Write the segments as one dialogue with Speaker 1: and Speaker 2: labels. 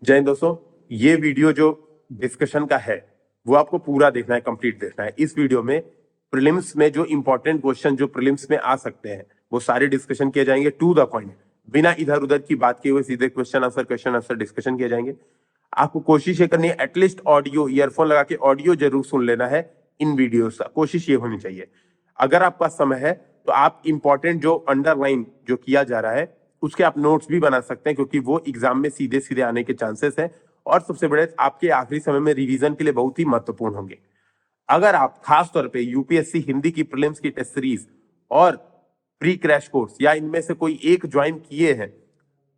Speaker 1: जय हिंद दोस्तों, ये वीडियो जो डिस्कशन का है वो आपको पूरा देखना है, कंप्लीट देखना है। इस वीडियो में प्रीलिम्स में जो इंपॉर्टेंट क्वेश्चन जो प्रीलिम्स में आ सकते हैं वो सारे डिस्कशन किए जाएंगे टू द पॉइंट, बिना इधर उधर की बात किए हुए सीधे क्वेश्चन आंसर डिस्कशन किए जाएंगे। आपको कोशिश ये करनी है एटलीस्ट ऑडियो ईयरफोन लगा के ऑडियो जरूर सुन लेना है इन वीडियोस का, कोशिश ये होनी चाहिए। अगर आपके पास समय है तो आप इंपॉर्टेंट जो अंडरलाइन जो किया जा रहा है उसके आप नोट्स भी बना सकते हैं, क्योंकि वो एग्जाम में सीधे सीधे आने के चांसेस हैं और सबसे बड़े आपके आखिरी समय में रिवीजन के लिए बहुत ही महत्वपूर्ण होंगे। अगर आप खास तौर पे यूपीएससी हिंदी की प्रीलिम्स की टेस्ट सीरीज और प्री क्रैश कोर्स या इनमें से कोई एक ज्वाइन किए हैं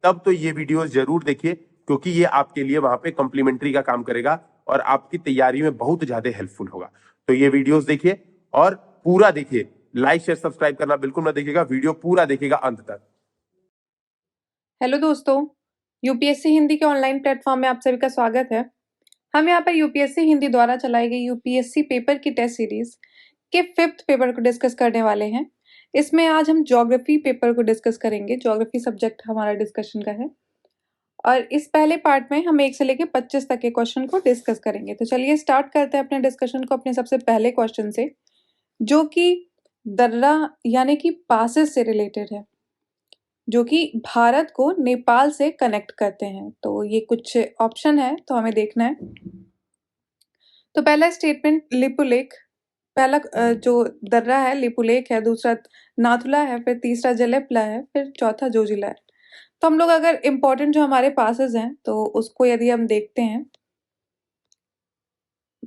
Speaker 1: तब तो ये वीडियोस जरूर देखिए, क्योंकि ये आपके लिए वहां पे कॉम्प्लीमेंट्री का काम करेगा और आपकी तैयारी में बहुत ज्यादा हेल्पफुल होगा। तो ये वीडियोस देखिए और पूरा देखिए, लाइक शेयर सब्सक्राइब करना बिल्कुल मत देखिएगा, वीडियो पूरा देखिएगा अंत तक।
Speaker 2: हेलो दोस्तों, यूपीएससी हिंदी के ऑनलाइन प्लेटफॉर्म में आप सभी का स्वागत है। हम यहाँ पर यूपीएससी हिंदी द्वारा चलाई गई यूपीएससी पेपर की टेस्ट सीरीज के 5th पेपर को डिस्कस करने वाले हैं। इसमें आज हम ज्योग्राफी पेपर को डिस्कस करेंगे। ज्योग्राफी सब्जेक्ट हमारा डिस्कशन का है और इस पहले पार्ट में हम 1 से लेकर 25 तक के क्वेश्चन को डिस्कस करेंगे। तो चलिए स्टार्ट करते हैं अपने डिस्कशन को अपने सबसे पहले क्वेश्चन से, जो कि दर्रा यानी कि पासेस से रिलेटेड है, जो कि भारत को नेपाल से कनेक्ट करते हैं। तो ये कुछ ऑप्शन है तो हमें देखना है। तो पहला स्टेटमेंट लिपुलेख, पहला जो दर्रा है लिपुलेख है, दूसरा नाथुला है, फिर तीसरा जलेपला है, फिर चौथा जोजिला है। तो हम लोग अगर इम्पोर्टेंट जो हमारे पासेस हैं तो उसको यदि हम देखते हैं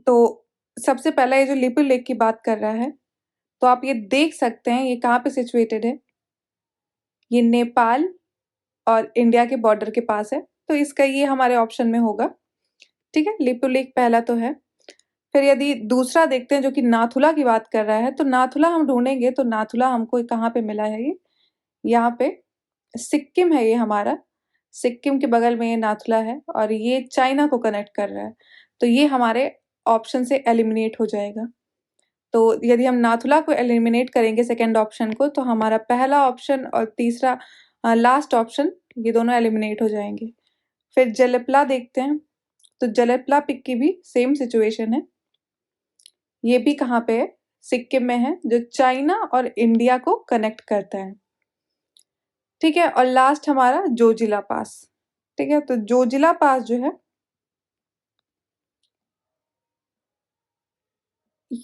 Speaker 2: तो सबसे पहला ये जो लिपुलेख की बात कर रहा है, तो आप ये देख सकते हैं ये कहाँ पे सिचुएटेड है। ये नेपाल और इंडिया के बॉर्डर के पास है, तो इसका ये हमारे ऑप्शन में होगा। ठीक है, लिपुलेख पहला तो है। फिर यदि दूसरा देखते हैं जो कि नाथुला की बात कर रहा है, तो नाथुला हम ढूंढेंगे तो नाथुला हमको कहाँ पे मिला है, ये यहाँ पे सिक्किम है, ये हमारा सिक्किम के बगल में ये नाथुला है और ये चाइना को कनेक्ट कर रहा है। तो ये हमारे ऑप्शन से एलिमिनेट हो जाएगा। तो यदि हम नाथुला को एलिमिनेट करेंगे सेकेंड ऑप्शन को, तो हमारा पहला ऑप्शन और तीसरा लास्ट ऑप्शन ये दोनों एलिमिनेट हो जाएंगे। फिर जलेपला देखते हैं, तो जलेपला पिक की भी सेम सिचुएशन है। ये भी कहाँ पे है, सिक्किम में है, जो चाइना और इंडिया को कनेक्ट करता है। ठीक है, और लास्ट हमारा जोजिला पास। ठीक है, तो जोजिला पास जो है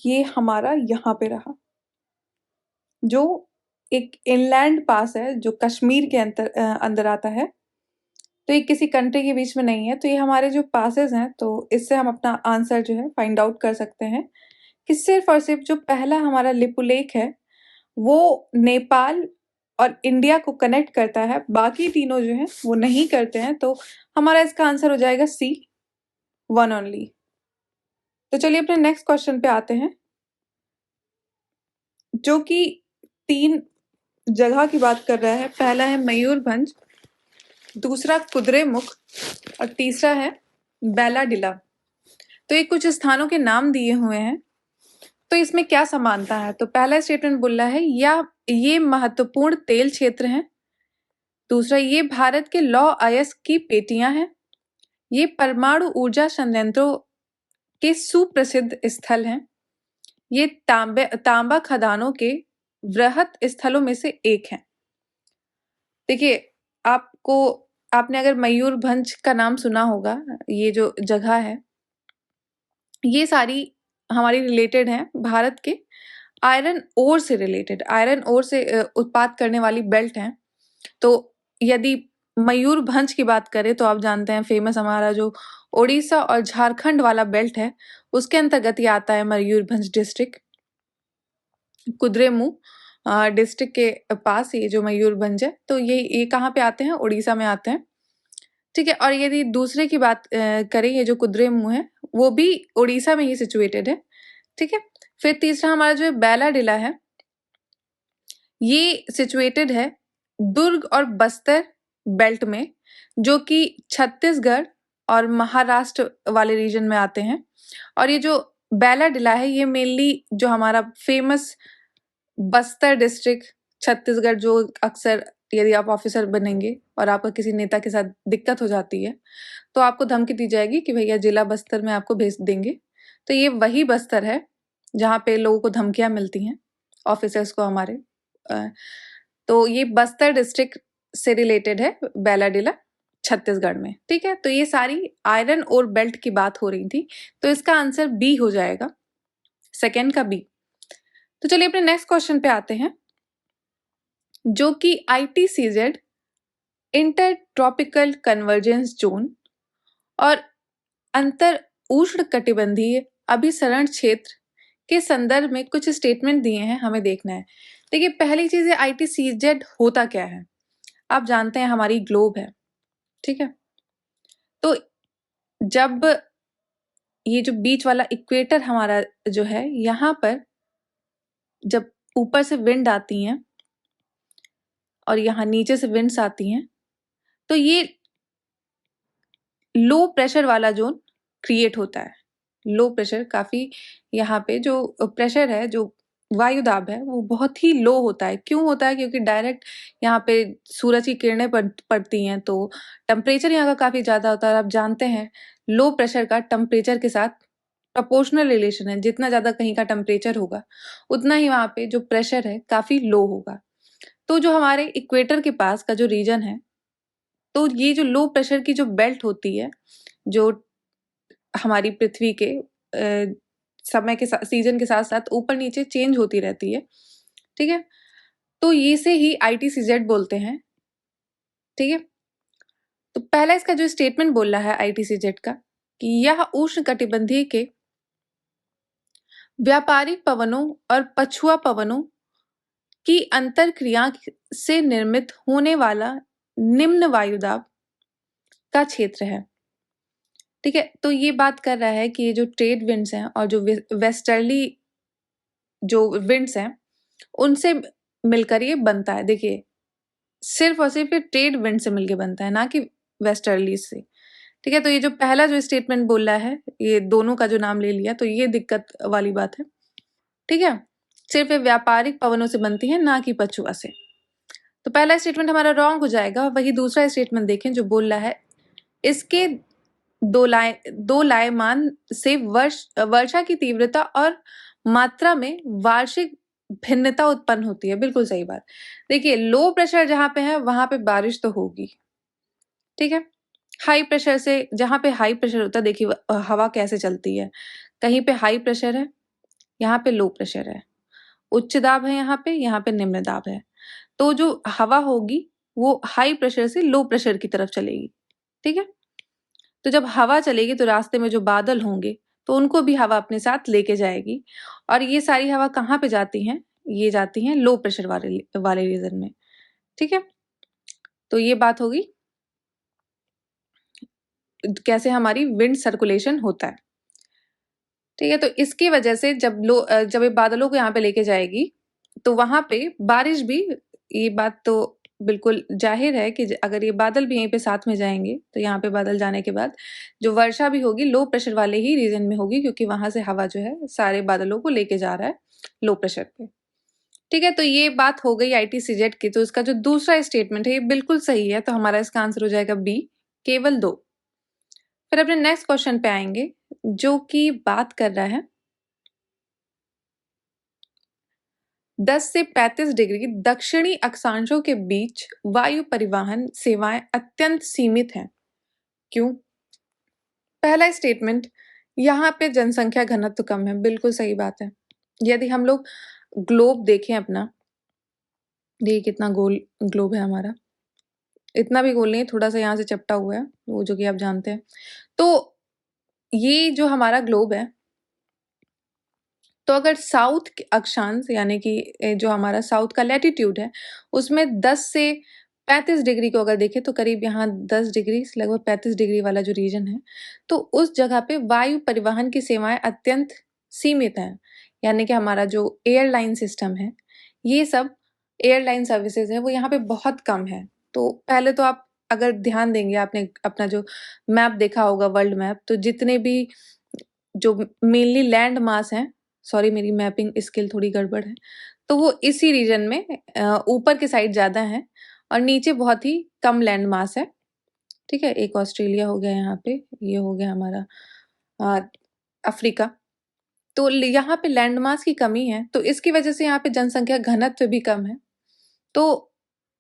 Speaker 2: ये हमारा यहाँ पे रहा, जो एक इनलैंड पास है जो कश्मीर के अंदर आता है। तो ये किसी कंट्री के बीच में नहीं है। तो ये हमारे जो पासेस हैं, तो इससे हम अपना आंसर जो है फाइंड आउट कर सकते हैं कि सिर्फ और सिर्फ जो पहला हमारा लिपुलेख है वो नेपाल और इंडिया को कनेक्ट करता है, बाकी तीनों जो हैं वो नहीं करते हैं। तो हमारा इसका आंसर हो जाएगा सी, वन ओनली। तो चलिए अपने नेक्स्ट क्वेश्चन पे आते हैं, जो कि 3 जगह की बात कर रहा है। पहला है मयूरभंज, दूसरा कुद्रेमुख और तीसरा है बैलाडिला। तो ये कुछ स्थानों के नाम दिए हुए हैं, तो इसमें क्या समानता है। तो पहला स्टेटमेंट बोल रहा है या ये महत्वपूर्ण तेल क्षेत्र हैं। दूसरा, ये भारत के लौह अयस्क की पेटियां हैं। ये परमाणु ऊर्जा संयंत्रों के सुप्रसिद्ध स्थल हैं। ये तांबा खदानों के वृहत स्थलों में से एक है। देखिए, आपने अगर मयूरभंज का नाम सुना होगा, ये जो जगह है ये सारी हमारी रिलेटेड हैं भारत के आयरन ओर से रिलेटेड, आयरन ओर से उत्पाद करने वाली बेल्ट हैं। तो यदि मयूरभंज की बात करें तो आप जानते हैं फेमस हमारा जो ओडिशा और झारखंड वाला बेल्ट है उसके अंतर्गत ये आता है मयूरभंज डिस्ट्रिक्ट। कुद्रेमुख डिस्ट्रिक्ट के पास ये जो मयूरभंज है, तो ये कहाँ पे आते हैं, उड़ीसा में आते हैं। ठीक है, और यदि दूसरे की बात करें, ये जो कुद्रेमुख है वो भी उड़ीसा में ही सिचुएटेड है। ठीक है, फिर तीसरा हमारा जो बैलाडिला है ये सिचुएटेड है दुर्ग और बस्तर बेल्ट में, जो कि छत्तीसगढ़ और महाराष्ट्र वाले रीजन में आते हैं। और ये जो बैलाडिला है ये मेनली जो हमारा फेमस बस्तर डिस्ट्रिक्ट, छत्तीसगढ़ जो अक्सर यदि आप ऑफिसर बनेंगे और आपका किसी नेता के साथ दिक्कत हो जाती है तो आपको धमकी दी जाएगी कि भैया जिला बस्तर में आपको भेज देंगे। तो ये वही बस्तर है जहाँ पे लोगों को धमकियां मिलती हैं, ऑफिसर्स को हमारे। तो ये बस्तर डिस्ट्रिक्ट से रिलेटेड है, बैलाडीला छत्तीसगढ़ में। ठीक है, तो ये सारी आयरन और बेल्ट की बात हो रही थी, तो इसका आंसर बी हो जाएगा, सेकेंड का बी। तो चलिए अपने नेक्स्ट क्वेश्चन पे आते हैं, जो कि ITCZ inter tropical convergence zone और अंतर उष्ण कटिबंधीय अभिसरण क्षेत्र के संदर्भ में कुछ स्टेटमेंट दिए हैं, हमें देखना है। देखिए पहली चीज है ITCZ होता क्या है। आप जानते हैं हमारी ग्लोब है, ठीक है। तो जब ये जो बीच वाला इक्वेटर हमारा जो है, यहाँ पर जब ऊपर से विंड आती हैं और यहाँ नीचे से विंड्स आती हैं, तो ये लो प्रेशर वाला जोन क्रिएट होता है। लो प्रेशर, काफी यहाँ पे जो प्रेशर है, जो वायु दाब है, वो बहुत ही लो होता है। क्यों होता है? क्योंकि डायरेक्ट यहाँ पे सूरज की किरणें पड़ती हैं, तो टेम्परेचर यहाँ का काफी ज्यादा होता है। आप जानते हैं लो प्रेशर का टेम्परेचर के साथ प्रोपोर्शनल रिलेशन है। जितना ज्यादा कहीं का टेम्परेचर होगा उतना ही वहाँ पे जो प्रेशर है काफी लो होगा। तो जो हमारे इक्वेटर के पास का जो रीजन है, तो ये जो लो प्रेशर की जो बेल्ट होती है, जो हमारी पृथ्वी के समय के साथ, सीजन के साथ साथ ऊपर नीचे चेंज होती रहती है, ठीक है। तो ये से ही ITCZ बोलते हैं, ठीक है। तो पहला इसका जो स्टेटमेंट बोल रहा है ITCZ का, कि यह उष्ण कटिबंधीय के व्यापारिक पवनों और पछुआ पवनों की अंतरक्रिया से निर्मित होने वाला निम्न वायुदाब का क्षेत्र है, ठीक है। तो ये बात कर रहा है कि ये जो ट्रेड विंड्स हैं और जो वेस्टर्ली जो विंड्स हैं, उनसे मिलकर ये बनता है। देखिए सिर्फ और सिर्फ ये ट्रेड विंड से मिलकर बनता है, ना कि वेस्टर्ली से, ठीक है। तो ये जो पहला जो स्टेटमेंट बोल रहा है, ये दोनों का जो नाम ले लिया, तो ये दिक्कत वाली बात है, ठीक है। सिर्फ ये व्यापारिक पवनों से बनती है, ना कि पछुआ से। तो पहला स्टेटमेंट हमारा रॉन्ग हो जाएगा। वही दूसरा स्टेटमेंट देखें जो बोल रहा है, इसके दो लायमान से वर्षा की तीव्रता और मात्रा में वार्षिक भिन्नता उत्पन्न होती है। बिल्कुल सही बात। देखिए लो प्रेशर जहां पे है वहां पे बारिश तो होगी, ठीक है। हाई प्रेशर से, जहां पे हाई प्रेशर होता है, देखिए हवा कैसे चलती है, कहीं पे हाई प्रेशर है, यहाँ पे लो प्रेशर है, उच्च दाब है, यहाँ पे निम्न दाब है। तो जो हवा होगी वो हाई प्रेशर से लो प्रेशर की तरफ चलेगी, ठीक है। तो जब हवा चलेगी तो रास्ते में जो बादल होंगे तो उनको भी हवा अपने साथ लेके जाएगी, और ये सारी हवा कहाँ पे जाती हैं? ये जाती हैं लो प्रेशर वाले रीजन में, ठीक है। तो ये बात होगी कैसे हमारी विंड सर्कुलेशन होता है, ठीक है। तो इसकी वजह से जब ये बादलों को यहाँ पे लेके जाएगी तो वहां पे बारिश भी, ये बात तो बिल्कुल जाहिर है कि अगर ये बादल भी यहीं पे साथ में जाएंगे तो यहाँ पे बादल जाने के बाद जो वर्षा भी होगी लो प्रेशर वाले ही रीजन में होगी, क्योंकि वहां से हवा जो है सारे बादलों को लेके जा रहा है लो प्रेशर पे, ठीक है। तो ये बात हो गई ITCZ की। तो इसका जो दूसरा स्टेटमेंट है ये बिल्कुल सही है, तो हमारा इसका आंसर हो जाएगा बी, केवल 2। फिर अपने नेक्स्ट क्वेश्चन पे आएंगे, जो कि बात कर रहा है 10 से 35 डिग्री दक्षिणी अक्षांशों के बीच वायु परिवहन सेवाएं अत्यंत सीमित हैं। क्यों? पहला स्टेटमेंट, यहाँ पे जनसंख्या घनत्व कम है। बिल्कुल सही बात है। यदि हम लोग ग्लोब देखें अपना, देखिए कितना गोल ग्लोब है हमारा, इतना भी गोल नहीं है, थोड़ा सा यहाँ से चपटा हुआ है, वो जो कि आप जानते हैं। तो ये जो हमारा ग्लोब है, तो अगर साउथ अक्षांश यानी कि जो हमारा साउथ का लैटिट्यूड है उसमें 10 से 35 डिग्री को अगर देखें, तो करीब यहाँ 10 डिग्री से लगभग 35 डिग्री वाला जो रीजन है, तो उस जगह पे वायु परिवहन की सेवाएं अत्यंत सीमित हैं। यानी कि हमारा जो एयरलाइन सिस्टम है, ये सब एयरलाइन सर्विसेज है, वो यहाँ पे बहुत कम है। तो पहले तो आप अगर ध्यान देंगे, आपने अपना जो मैप देखा होगा, वर्ल्ड मैप, तो जितने भी जो मेनली लैंड मास हैं, सॉरी मेरी मैपिंग स्किल थोड़ी गड़बड़ है, तो वो इसी रीजन में ऊपर के साइड ज़्यादा है और नीचे बहुत ही कम लैंड मास है। ठीक है, एक ऑस्ट्रेलिया हो गया यहाँ पे, ये हो गया हमारा अफ्रीका। तो यहाँ पे लैंड मास की कमी है, तो इसकी वजह से यहाँ पे जनसंख्या घनत्व भी कम है। तो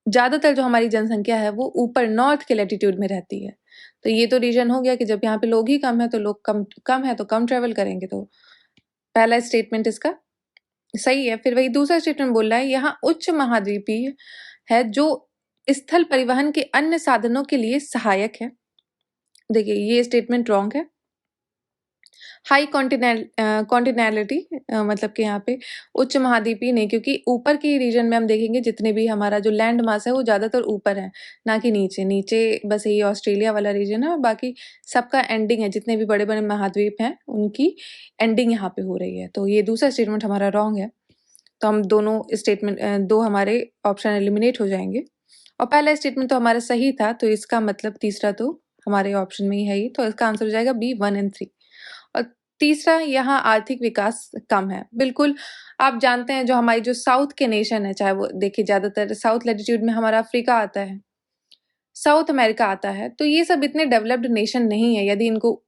Speaker 2: ज़्यादातर जो हमारी जनसंख्या है वो ऊपर नॉर्थ के लैटिट्यूड में रहती है। तो ये तो रीजन हो गया कि जब यहाँ पे लोग ही कम है तो लोग कम कम है तो कम ट्रेवल करेंगे। तो पहला स्टेटमेंट इसका सही है। फिर वही दूसरा स्टेटमेंट बोल रहा है यहाँ उच्च महाद्वीपीय है जो स्थल परिवहन के अन्य साधनों के लिए सहायक है। देखिए ये स्टेटमेंट रॉन्ग है। हाई कॉन्टिनेंटलिटी मतलब कि यहाँ पे उच्च महाद्वीपीय नहीं, क्योंकि ऊपर की रीजन में हम देखेंगे जितने भी हमारा जो लैंड मास है वो ज़्यादातर ऊपर है, ना कि नीचे। नीचे बस यही ऑस्ट्रेलिया वाला रीजन है और बाकी सबका एंडिंग है। जितने भी बड़े बड़े महाद्वीप हैं उनकी एंडिंग यहाँ पे हो रही है। तो ये दूसरा स्टेटमेंट हमारा रॉन्ग है। तो हम दोनों स्टेटमेंट दो हमारे ऑप्शन एलिमिनेट हो जाएंगे और पहला स्टेटमेंट तो हमारा सही था, तो इसका मतलब तीसरा तो हमारे ऑप्शन में ही है ही। तो इसका आंसर हो जाएगा बी 1 और 3। और तीसरा, यहाँ आर्थिक विकास कम है। बिल्कुल आप जानते हैं जो हमारी जो साउथ के नेशन है, चाहे वो देखिए ज़्यादातर साउथ लैटिट्यूड में हमारा अफ्रीका आता है, साउथ अमेरिका आता है, तो ये सब इतने डेवलप्ड नेशन नहीं है। यदि इनको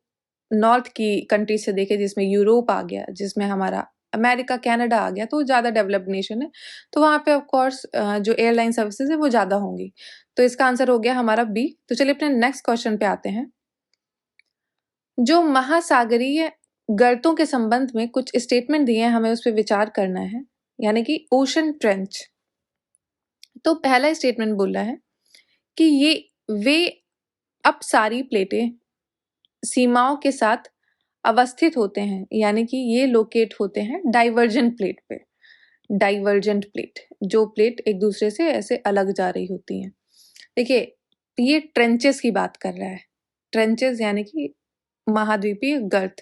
Speaker 2: नॉर्थ की कंट्री से देखें जिसमें यूरोप आ गया, जिसमें हमारा अमेरिका कनाडा आ गया, तो ज़्यादा डेवलप्ड नेशन है। तो वहाँ पे ऑफ कोर्स जो एयरलाइन सर्विसेज है वो ज़्यादा होंगी। तो इसका आंसर हो गया हमारा बी। तो चलिए अपने नेक्स्ट क्वेश्चन पे आते हैं। जो महासागरीय गर्तों के संबंध में कुछ स्टेटमेंट दिए हैं, हमें उस पर विचार करना है, यानी कि ओशन ट्रेंच। तो पहला स्टेटमेंट बोल रहा है कि ये वे अपसारी प्लेटें सीमाओं के साथ अवस्थित होते हैं, यानी कि ये लोकेट होते हैं डाइवर्जेंट प्लेट पे। डाइवर्जेंट प्लेट, जो प्लेट एक दूसरे से ऐसे अलग जा रही होती हैं। देखिए ये ट्रेंचेस की बात कर रहा है। ट्रेंचेस यानी कि महाद्वीपीय गर्त।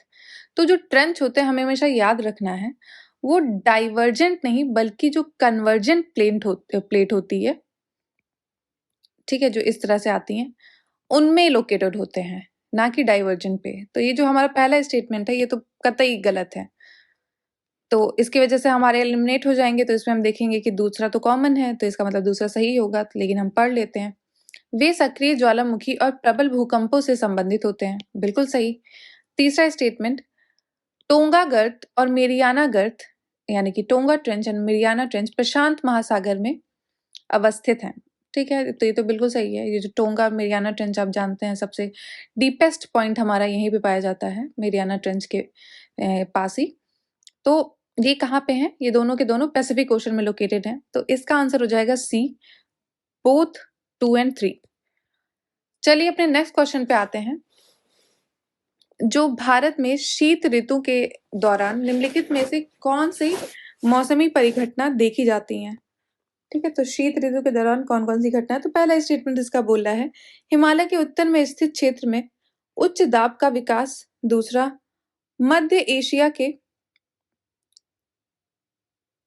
Speaker 2: तो जो ट्रेंच होते हैं हमें हमेशा याद रखना है, वो डाइवर्जेंट नहीं बल्कि जो कन्वर्जेंट प्लेट होती है, ठीक है, जो इस तरह से आती हैं, उनमें लोकेटेड होते हैं, ना कि डाइवर्जेंट पे। तो ये जो हमारा पहला स्टेटमेंट है ये तो कतई गलत है। तो इसकी वजह से हमारे एलिमिनेट हो जाएंगे। तो इसमें हम देखेंगे कि दूसरा तो कॉमन है, तो इसका मतलब दूसरा सही होगा, लेकिन हम पढ़ लेते हैं। वे सक्रिय ज्वालामुखी और प्रबल भूकंपों से संबंधित होते हैं, बिल्कुल सही। तीसरा स्टेटमेंट, टोंगा गर्त और मेरियाना गर्त यानी कि Tonga trench and Mariana trench प्रशांत महासागर में अवस्थित हैं। ठीक है, तो ये तो बिल्कुल सही है। ये जो टोंगा मेरियाना ट्रेंच आप जानते हैं, सबसे डीपेस्ट पॉइंट हमारा यहीं पे पाया जाता है, मेरियाना ट्रेंच के पास ही। तो ये कहाँ पे हैं? ये दोनों के दोनों पैसिफिक ओशन में लोकेटेड हैं। तो इसका आंसर हो जाएगा सी, बोथ 2 और 3। चलिए अपने नेक्स्ट क्वेश्चन पे आते हैं। जो भारत में शीत ऋतु के दौरान निम्नलिखित में से कौन सी मौसमी परिघटना देखी जाती हैं? ठीक है, तो शीत ऋतु के दौरान कौन कौन सी घटना है? तो पहला स्टेटमेंट इसका बोल रहा है हिमालय के उत्तर में स्थित क्षेत्र में उच्च दाब का विकास। दूसरा, मध्य एशिया के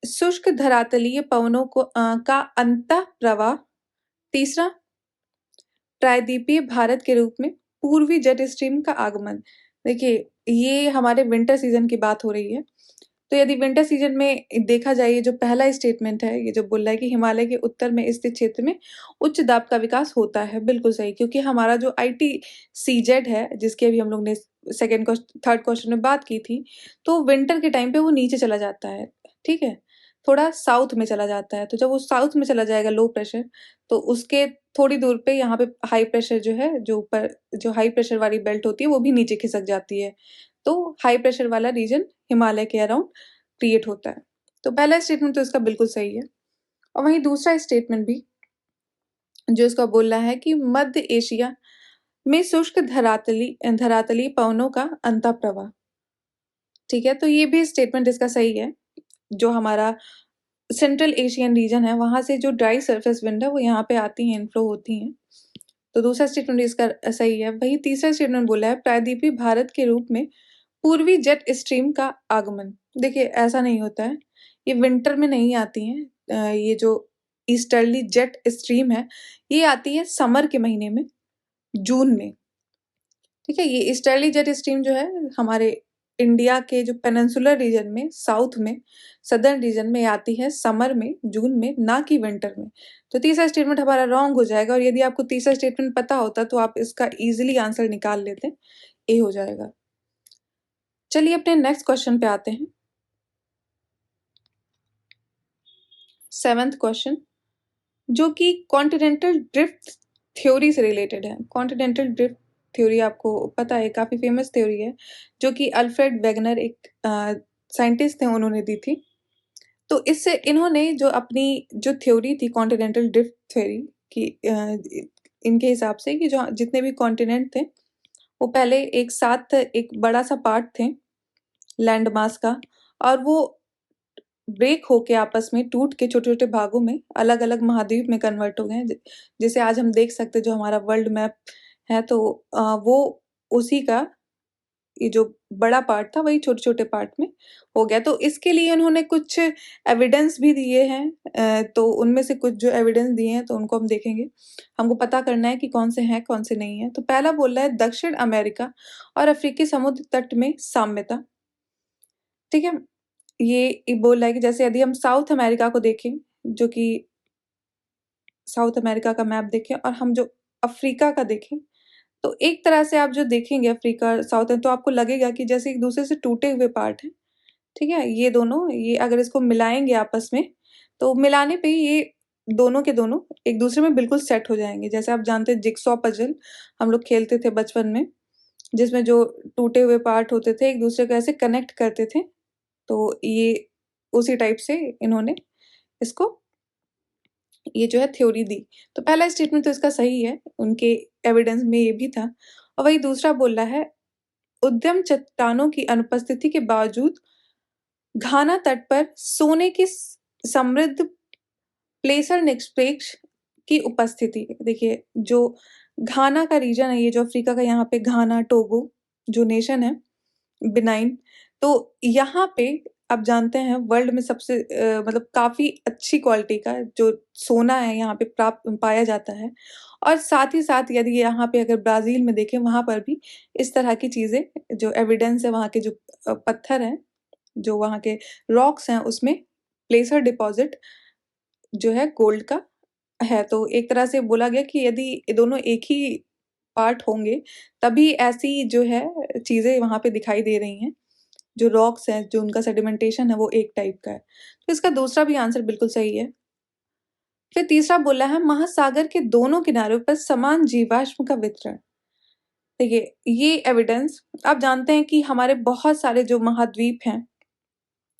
Speaker 2: शुष्क धरातलीय पवनों का अंतः प्रवाह। तीसरा, प्रायद्वीपीय भारत के रूप में पूर्वी जेट स्ट्रीम का आगमन। देखिए ये हमारे विंटर सीजन की बात हो रही है। तो यदि विंटर सीजन में देखा जाए, ये जो पहला स्टेटमेंट है, ये जो बोल रहा है कि हिमालय के उत्तर में स्थित क्षेत्र में उच्च दाब का विकास होता है, बिल्कुल सही। क्योंकि हमारा जो ITCZ है, जिसके अभी हम लोग ने थर्ड क्वेश्चन में बात की थी, तो विंटर के टाइम पे वो नीचे चला जाता है, ठीक है, थोड़ा साउथ में चला जाता है। तो जब वो साउथ में चला जाएगा लो प्रेशर, तो उसके थोड़ी दूर पे यहाँ पे हाई प्रेशर जो है, जो ऊपर जो हाई प्रेशर वाली बेल्ट होती है वो भी नीचे खिसक जाती है। तो हाई प्रेशर वाला रीजन हिमालय के अराउंड क्रिएट होता है। तो पहला स्टेटमेंट तो इसका बिल्कुल सही है। और वहीं दूसरा स्टेटमेंट भी जो इसका बोल रहा है कि मध्य एशिया में शुष्क धरातली पवनों का अंतः प्रवाह। ठीक है, तो ये भी स्टेटमेंट इसका सही है। जो हमारा सेंट्रल एशियन रीजन है, वहां से जो ड्राई सरफेस विंड है वो यहाँ पे आती हैं, इनफ्लो होती हैं। तो दूसरा स्टेटमेंट इसका सही है। वही तीसरा स्टेटमेंट बोला है प्रायद्वीपीय भारत के रूप में पूर्वी जेट स्ट्रीम का आगमन। देखिए ऐसा नहीं होता है, ये विंटर में नहीं आती हैं। ये जो ईस्टर्ली जेट स्ट्रीम है ये आती है समर के महीने में, जून में। ठीक है, ये ईस्टर्ली जेट स्ट्रीम जो है हमारे इंडिया के जो पेनिनसुलर रीजन में, साउथ में, सदर्न रीजन में आती है समर में, जून में, ना कि विंटर में। तो तीसरा स्टेटमेंट हमारा रॉन्ग हो जाएगा, और यदि आपको तीसरा स्टेटमेंट पता होता तो आप इसका इजीली आंसर निकाल लेते, ए हो जाएगा। चलिए अपने नेक्स्ट क्वेश्चन पे आते हैं। 7th क्वेश्चन, जो कि कॉन्टिनेंटल ड्रिफ्ट थ्योरी से रिलेटेड है। कॉन्टिनेंटल ड्रिफ्ट थ्योरी आपको पता है, काफी फेमस थ्योरी है, जो कि अल्फ्रेड वेगनर एक साइंटिस्ट थे, उन्होंने दी थी। तो इससे इन्होंने जो अपनी जो थ्योरी थी कॉन्टिनेंटल ड्रिफ्ट थ्योरी की, इनके हिसाब से कि जो जितने भी कॉन्टिनेंट थे वो पहले एक साथ एक बड़ा सा पार्ट थे लैंड मास का, और वो ब्रेक होके आपस में टूट के छोटे छोटे भागों में अलग अलग महाद्वीप में कन्वर्ट हो गए हैं, जिसे आज हम देख सकते हैं, जो हमारा वर्ल्ड मैप है। तो वो उसी का ये जो बड़ा पार्ट था वही छोटे छोटे पार्ट में हो गया। तो इसके लिए उन्होंने कुछ एविडेंस भी दिए हैं, तो उनमें से कुछ जो एविडेंस दिए हैं तो उनको हम देखेंगे। हमको पता करना है कि कौन से हैं कौन से नहीं है। तो पहला बोल रहा है दक्षिण अमेरिका और अफ्रीकी समुद्र तट में साम्यता। ठीक है, ये बोल रहा है कि जैसे यदि हम साउथ अमेरिका को देखें, जो कि साउथ अमेरिका का मैप देखें, और हम जो अफ्रीका का देखें, तो एक तरह से आप जो देखेंगे अफ्रीका और साउथ में, तो आपको लगेगा कि जैसे एक दूसरे से टूटे हुए पार्ट हैं। ठीक है, ये दोनों, ये अगर इसको मिलाएंगे आपस में, तो मिलाने पे ये दोनों के दोनों एक दूसरे में बिल्कुल सेट हो जाएंगे। जैसे आप जानते हैं जिक्सॉ पजल हम लोग खेलते थे बचपन में, जिसमें जो टूटे हुए पार्ट होते थे एक दूसरे को ऐसे कनेक्ट करते थे। तो ये उसी टाइप से इन्होंने इसको, ये जो है थ्योरी दी। तो पहला स्टेटमेंट तो इसका सही है, उनके एविडेंस में ये भी था। और वही दूसरा बोल रहा है, उद्यम चट्टानों की अनुपस्थिति के बावजूद घाना तट पर सोने की समृद्ध प्लेसर निक्षेप की उपस्थिति। देखिए, जो घाना का रीजन है, ये जो अफ्रीका का, यहाँ पे घाना, टोगो जो नेशन है, बिनाइन, तो यहाँ पे आप जानते हैं वर्ल्ड में सबसे मतलब काफी अच्छी क्वालिटी का जो सोना है यहाँ पे प्राप्त पाया जाता है। और साथ ही साथ यदि यहाँ पे अगर ब्राजील में देखें, वहां पर भी इस तरह की चीजें, जो एविडेंस है, वहाँ के जो पत्थर हैं, जो वहाँ के रॉक्स हैं, उसमें प्लेसर डिपॉजिट जो है गोल्ड का है। तो एक तरह से बोला गया कि यदि ये दोनों एक ही पार्ट होंगे, तभी ऐसी जो है चीजें वहां पे दिखाई दे रही हैं। जो रॉक्स हैं, जो उनका सेडिमेंटेशन है, वो एक टाइप का है। तो इसका दूसरा भी आंसर बिल्कुल सही है। फिर तीसरा बोला है, महासागर के दोनों किनारों पर समान जीवाश्म का वितरण। देखिए, ये एविडेंस, आप जानते हैं कि हमारे बहुत सारे जो महाद्वीप हैं,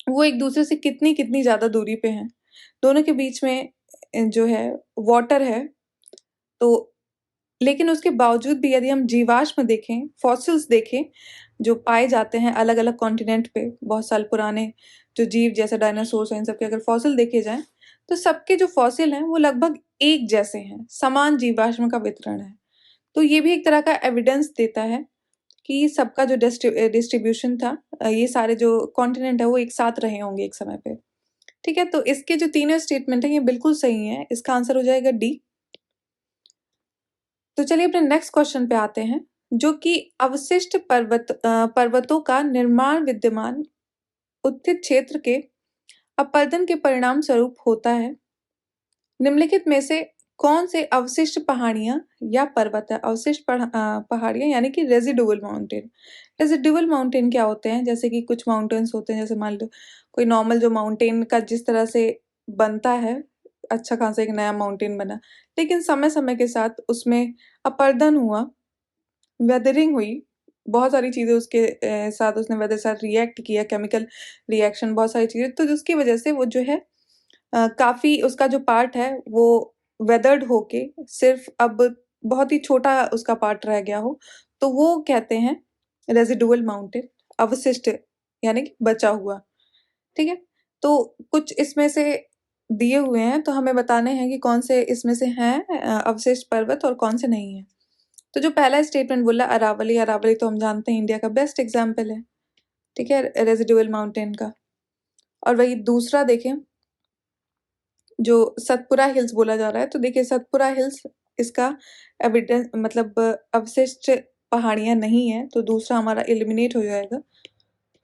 Speaker 2: वो एक दूसरे से कितनी कितनी ज्यादा दूरी पे हैं। दोनों के बीच में जो है वाटर है। तो लेकिन उसके बावजूद भी यदि हम जीवाश्म देखें, फॉसिल्स देखें, जो पाए जाते हैं अलग अलग कॉन्टिनेंट पे, बहुत साल पुराने जो जीव जैसे डायनासोर्स हैं, इन सबके अगर फॉसिल देखे जाएं, तो सबके जो फॉसिल हैं वो लगभग एक जैसे हैं, समान जीवाश्म का वितरण है। तो ये भी एक तरह का एविडेंस देता है कि सबका जो डिस्ट्रीब्यूशन था, ये सारे जो कॉन्टिनेंट है वो एक साथ रहे होंगे एक समय पे। ठीक है, तो इसके जो तीनों स्टेटमेंट है ये बिल्कुल सही है। इसका आंसर हो जाएगा डी। तो चलिए अपने नेक्स्ट क्वेश्चन पे आते हैं, जो कि अवशिष्ट पर्वतों का निर्माण विद्यमान उत्थित क्षेत्र के अपरदन के परिणाम स्वरूप होता है। निम्नलिखित में से कौन से अवशिष्ट पहाड़ियां या पर्वत है? अवशिष्ट पहाड़ियां यानी कि रेजिडुअल माउंटेन। रेजिडुअल माउंटेन क्या होते हैं? जैसे कि कुछ माउंटेन्स होते हैं, जैसे मान लो कोई नॉर्मल जो माउंटेन का जिस तरह से बनता है, अच्छा खासा एक नया माउंटेन बना, लेकिन समय समय के साथ उसमें अपर्दन हुआ, वेदरिंग हुई, बहुत सारी चीजें उसके साथ, उसने वेदर साथ रिएक्ट किया, केमिकल रिएक्शन, बहुत सारी चीजें, तो जिसकी वजह से वो जो है काफी उसका जो पार्ट है वो वेदर्ड होके सिर्फ अब बहुत ही छोटा उसका पार्ट रह गया हो, तो वो कहते हैं रेजिडुअल माउंटेन, अवशिष्ट यानी कि बचा हुआ। ठीक है, तो कुछ इसमें से दिए हुए हैं, तो हमें बताने हैं कि कौन से इसमें से हैं अवशिष्ट पर्वत और कौन से नहीं है। तो जो पहला स्टेटमेंट बोला अरावली, अरावली तो हम जानते हैं इंडिया का बेस्ट एग्जाम्पल है, ठीक है, रेजिडुअल माउंटेन का। और वही दूसरा देखें, जो सतपुरा हिल्स बोला जा रहा है, तो देखिए सतपुरा हिल्स इसका एविडेंस मतलब अवशिष्ट पहाड़ियां नहीं है, तो दूसरा हमारा एलिमिनेट हो जाएगा।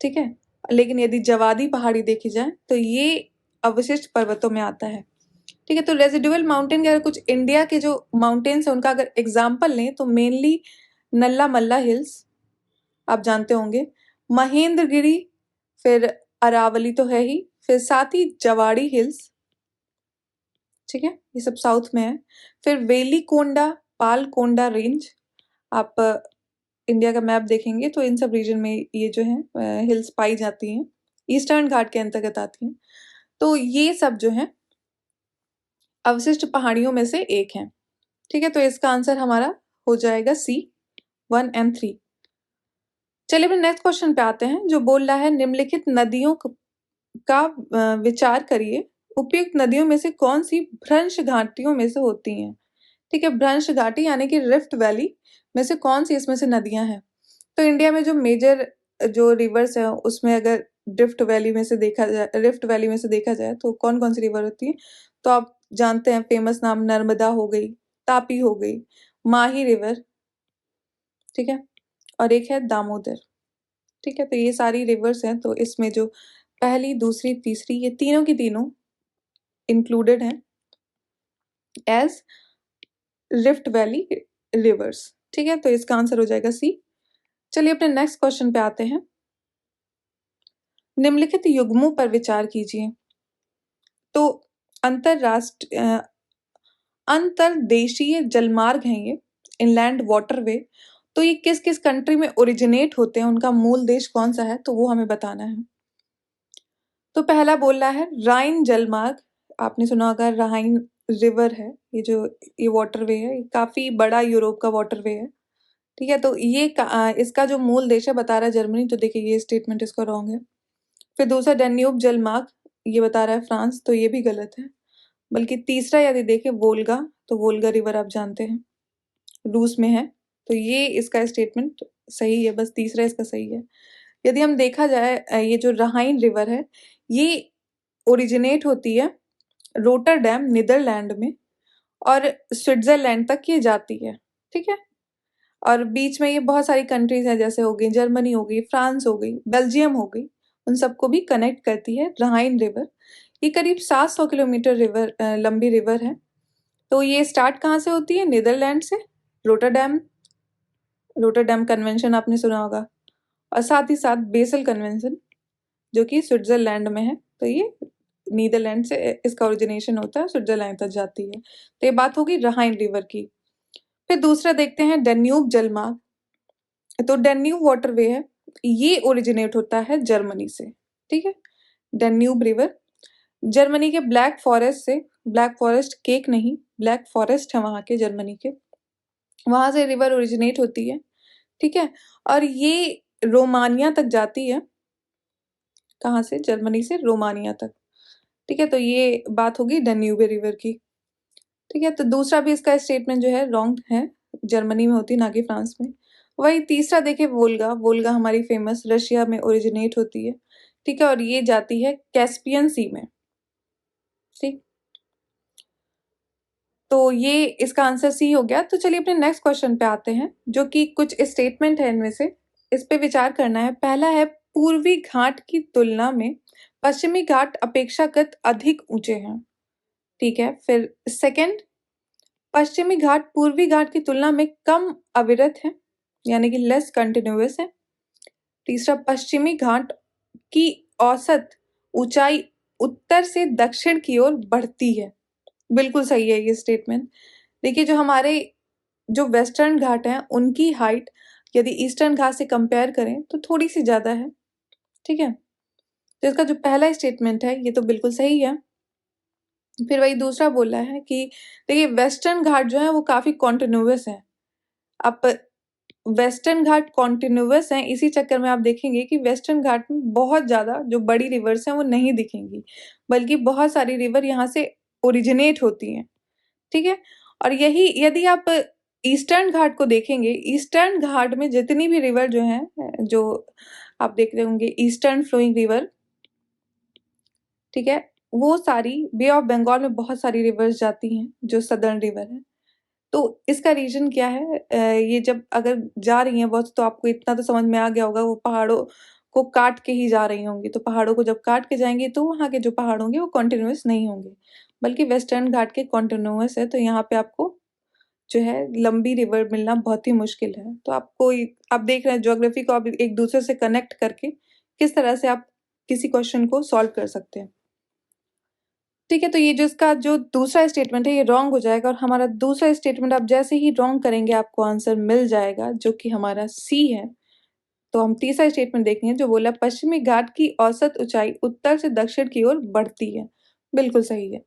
Speaker 2: ठीक है। लेकिन यदि जवादी पहाड़ी देखी जाए तो ये अवशिष्ट पर्वतों में आता है। ठीक है, तो रेजिडुअल माउंटेन के अगर कुछ इंडिया के जो माउंटेन्स हैं उनका अगर एग्जाम्पल लें तो मेनली नल्ला मल्ला हिल्स आप जानते होंगे, महेंद्रगिरी, फिर अरावली तो है ही, फिर साथ ही जवाड़ी हिल्स, ठीक है, ये सब साउथ में है। फिर वेलीकोंडा, पालकोंडा रेंज, आप इंडिया का मैप देखेंगे तो इन सब रीजन में ये जो है हिल्स पाई जाती हैं, ईस्टर्न घाट के अंतर्गत आती हैं। तो ये सब जो है अवशिष्ट पहाड़ियों में से एक है। ठीक है, तो इसका आंसर हमारा हो जाएगा सी, 1 एंड 3। चलिए अपने नेक्स्ट क्वेश्चन पे आते हैं जो बोल रहा है निम्नलिखित नदियों का विचार करिए, उपयुक्त नदियों में से कौन सी भ्रंश घाटियों में से होती हैं। ठीक है, भ्रंश घाटी यानी कि रिफ्ट वैली में से कौन सी इसमें से नदियां हैं। तो इंडिया में जो मेजर जो रिवर्स है उसमें अगर रिफ्ट वैली में से देखा जाए तो कौन कौन सी रिवर होती है, तो आप जानते हैं फेमस नाम नर्मदा हो गई, तापी हो गई, माही रिवर, ठीक है, और एक है दामोदर। ठीक है, तो ये सारी रिवर्स हैं, तो इसमें जो पहली, दूसरी, तीसरी, ये तीनों की तीनों इंक्लूडेड हैं एज रिफ्ट वैली रिवर्स। ठीक है, तो इसका आंसर हो जाएगा सी। चलिए अपने नेक्स्ट क्वेश्चन पे आते हैं। निम्नलिखित युग्मों पर विचार कीजिए। तो अंतरदेशीय जलमार्ग हैं ये, इनलैंड वाटरवे, तो ये किस किस कंट्री में ओरिजिनेट होते हैं, उनका मूल देश कौन सा है, तो वो हमें बताना है। तो पहला बोल रहा है राइन जलमार्ग, आपने सुना होगा राइन रिवर है, ये वाटरवे है, ये काफी बड़ा यूरोप का वाटरवे है। ठीक है, तो इसका जो मूल देश है बता रहा है जर्मनी, तो देखिए ये स्टेटमेंट इसका रॉन्ग है। फिर दूसरा डैन्यूब जलमार्ग, ये बता रहा है फ्रांस, तो ये भी गलत है। बल्कि तीसरा यदि देखें वोल्गा, तो वोल्गा रिवर आप जानते हैं रूस में है, तो ये इसका स्टेटमेंट सही है, बस तीसरा इसका सही है। यदि हम देखा जाए ये जो राहाइन रिवर है ये ओरिजिनेट होती है रोटरडैम नीदरलैंड में और स्विट्जरलैंड तक ये जाती है। ठीक है, और बीच में ये बहुत सारी कंट्रीज हैं, जैसे हो गई जर्मनी, हो गई फ्रांस, हो गई बेल्जियम, हो गई, उन सबको भी कनेक्ट करती है राहाइन रिवर। ये करीब 700 किलोमीटर लंबी रिवर है। तो ये स्टार्ट कहाँ से होती है, नीदरलैंड से, रोटरडैम रोटरडैम कन्वेंशन आपने सुना होगा, और साथ ही साथ बेसल कन्वेंशन जो कि स्विट्जरलैंड में है, तो ये नीदरलैंड से इसका ओरिजिनेशन होता है, स्विट्जरलैंड तक जाती है। तो ये बात होगी राहाइन रिवर की। फिर दूसरा देखते हैं डैन्यूब जलमार्ग, तो डैन्यूब वाटरवे है, ये ओरिजिनेट होता है जर्मनी से। ठीक है, डैन्यूब रिवर जर्मनी के ब्लैक फॉरेस्ट से, ब्लैक फॉरेस्ट केक नहीं, ब्लैक फॉरेस्ट है वहाँ के जर्मनी के, वहां से रिवर ओरिजिनेट होती है। ठीक है, और ये रोमानिया तक जाती है, कहाँ से, जर्मनी से रोमानिया तक। ठीक है, तो ये बात होगी डैन्यूब रिवर की। ठीक है, तो दूसरा भी इसका स्टेटमेंट जो है रॉन्ग है, जर्मनी में होती है ना कि फ्रांस में। वही तीसरा देखे वोल्गा, वोल्गा हमारी फेमस रशिया में ओरिजिनेट होती है। ठीक है, और ये जाती है कैस्पियन सी में। ठीक, तो ये इसका आंसर सी हो गया। तो चलिए अपने नेक्स्ट क्वेश्चन पे आते हैं जो कि कुछ स्टेटमेंट है इनमें से, इस पे विचार करना है। पहला है पूर्वी घाट की तुलना में पश्चिमी घाट अपेक्षाकृत अधिक ऊंचे हैं। ठीक है, फिर सेकंड, पश्चिमी घाट पूर्वी घाट की तुलना में कम अविरत है, यानी कि लेस कंटिन्यूअस है। तीसरा, पश्चिमी घाट की औसत ऊंचाई उत्तर से दक्षिण की ओर बढ़ती है। बिल्कुल सही है ये स्टेटमेंट। देखिए जो वेस्टर्न घाट हैं उनकी हाइट यदि ईस्टर्न घाट से कंपेयर करें तो थोड़ी सी ज्यादा है। ठीक है, तो इसका जो पहला स्टेटमेंट है ये तो बिल्कुल सही है। फिर वही दूसरा बोला है कि देखिए वेस्टर्न घाट जो है वो काफी कॉन्टिन्यूअस है। आप वेस्टर्न घाट कॉन्टिन्यूअस हैं, इसी चक्कर में आप देखेंगे कि वेस्टर्न घाट में बहुत ज्यादा जो बड़ी रिवर्स हैं वो नहीं दिखेंगी, बल्कि बहुत सारी रिवर यहाँ से ओरिजिनेट होती हैं। ठीक है, और यही यदि आप ईस्टर्न घाट को देखेंगे, ईस्टर्न घाट में जितनी भी रिवर जो हैं, जो आप देख रहे होंगे ईस्टर्न फ्लोइंग रिवर, ठीक है, वो सारी बे ऑफ बंगाल में बहुत सारी रिवर्स जाती हैं जो सदर्न रिवर है। तो इसका रीजन क्या है, ये जब अगर जा रही हैं बहुत, तो आपको इतना तो समझ में आ गया होगा, वो को काट के ही जा रही होंगी, तो पहाड़ों को जब काट के जाएंगी तो वहाँ के जो पहाड़ होंगे वो कॉन्टिन्यूस नहीं होंगे, बल्कि वेस्टर्न घाट के कॉन्टिन्यूस है, तो यहाँ पे आपको जो है लंबी रिवर मिलना बहुत ही मुश्किल है। तो आप देख रहे हैं ज्योग्राफी को आप एक दूसरे से कनेक्ट करके किस तरह से आप किसी क्वेश्चन को सॉल्व कर सकते हैं। ठीक है, तो ये जो इसका जो दूसरा स्टेटमेंट है ये रॉन्ग हो जाएगा, और हमारा दूसरा स्टेटमेंट आप जैसे ही रॉन्ग करेंगे आपको आंसर मिल जाएगा, जो कि हमारा सी है। तो हम तीसरा स्टेटमेंट देखेंगे जो बोला पश्चिमी घाट की औसत ऊंचाई उत्तर से दक्षिण की ओर बढ़ती है। बिल्कुल सही है।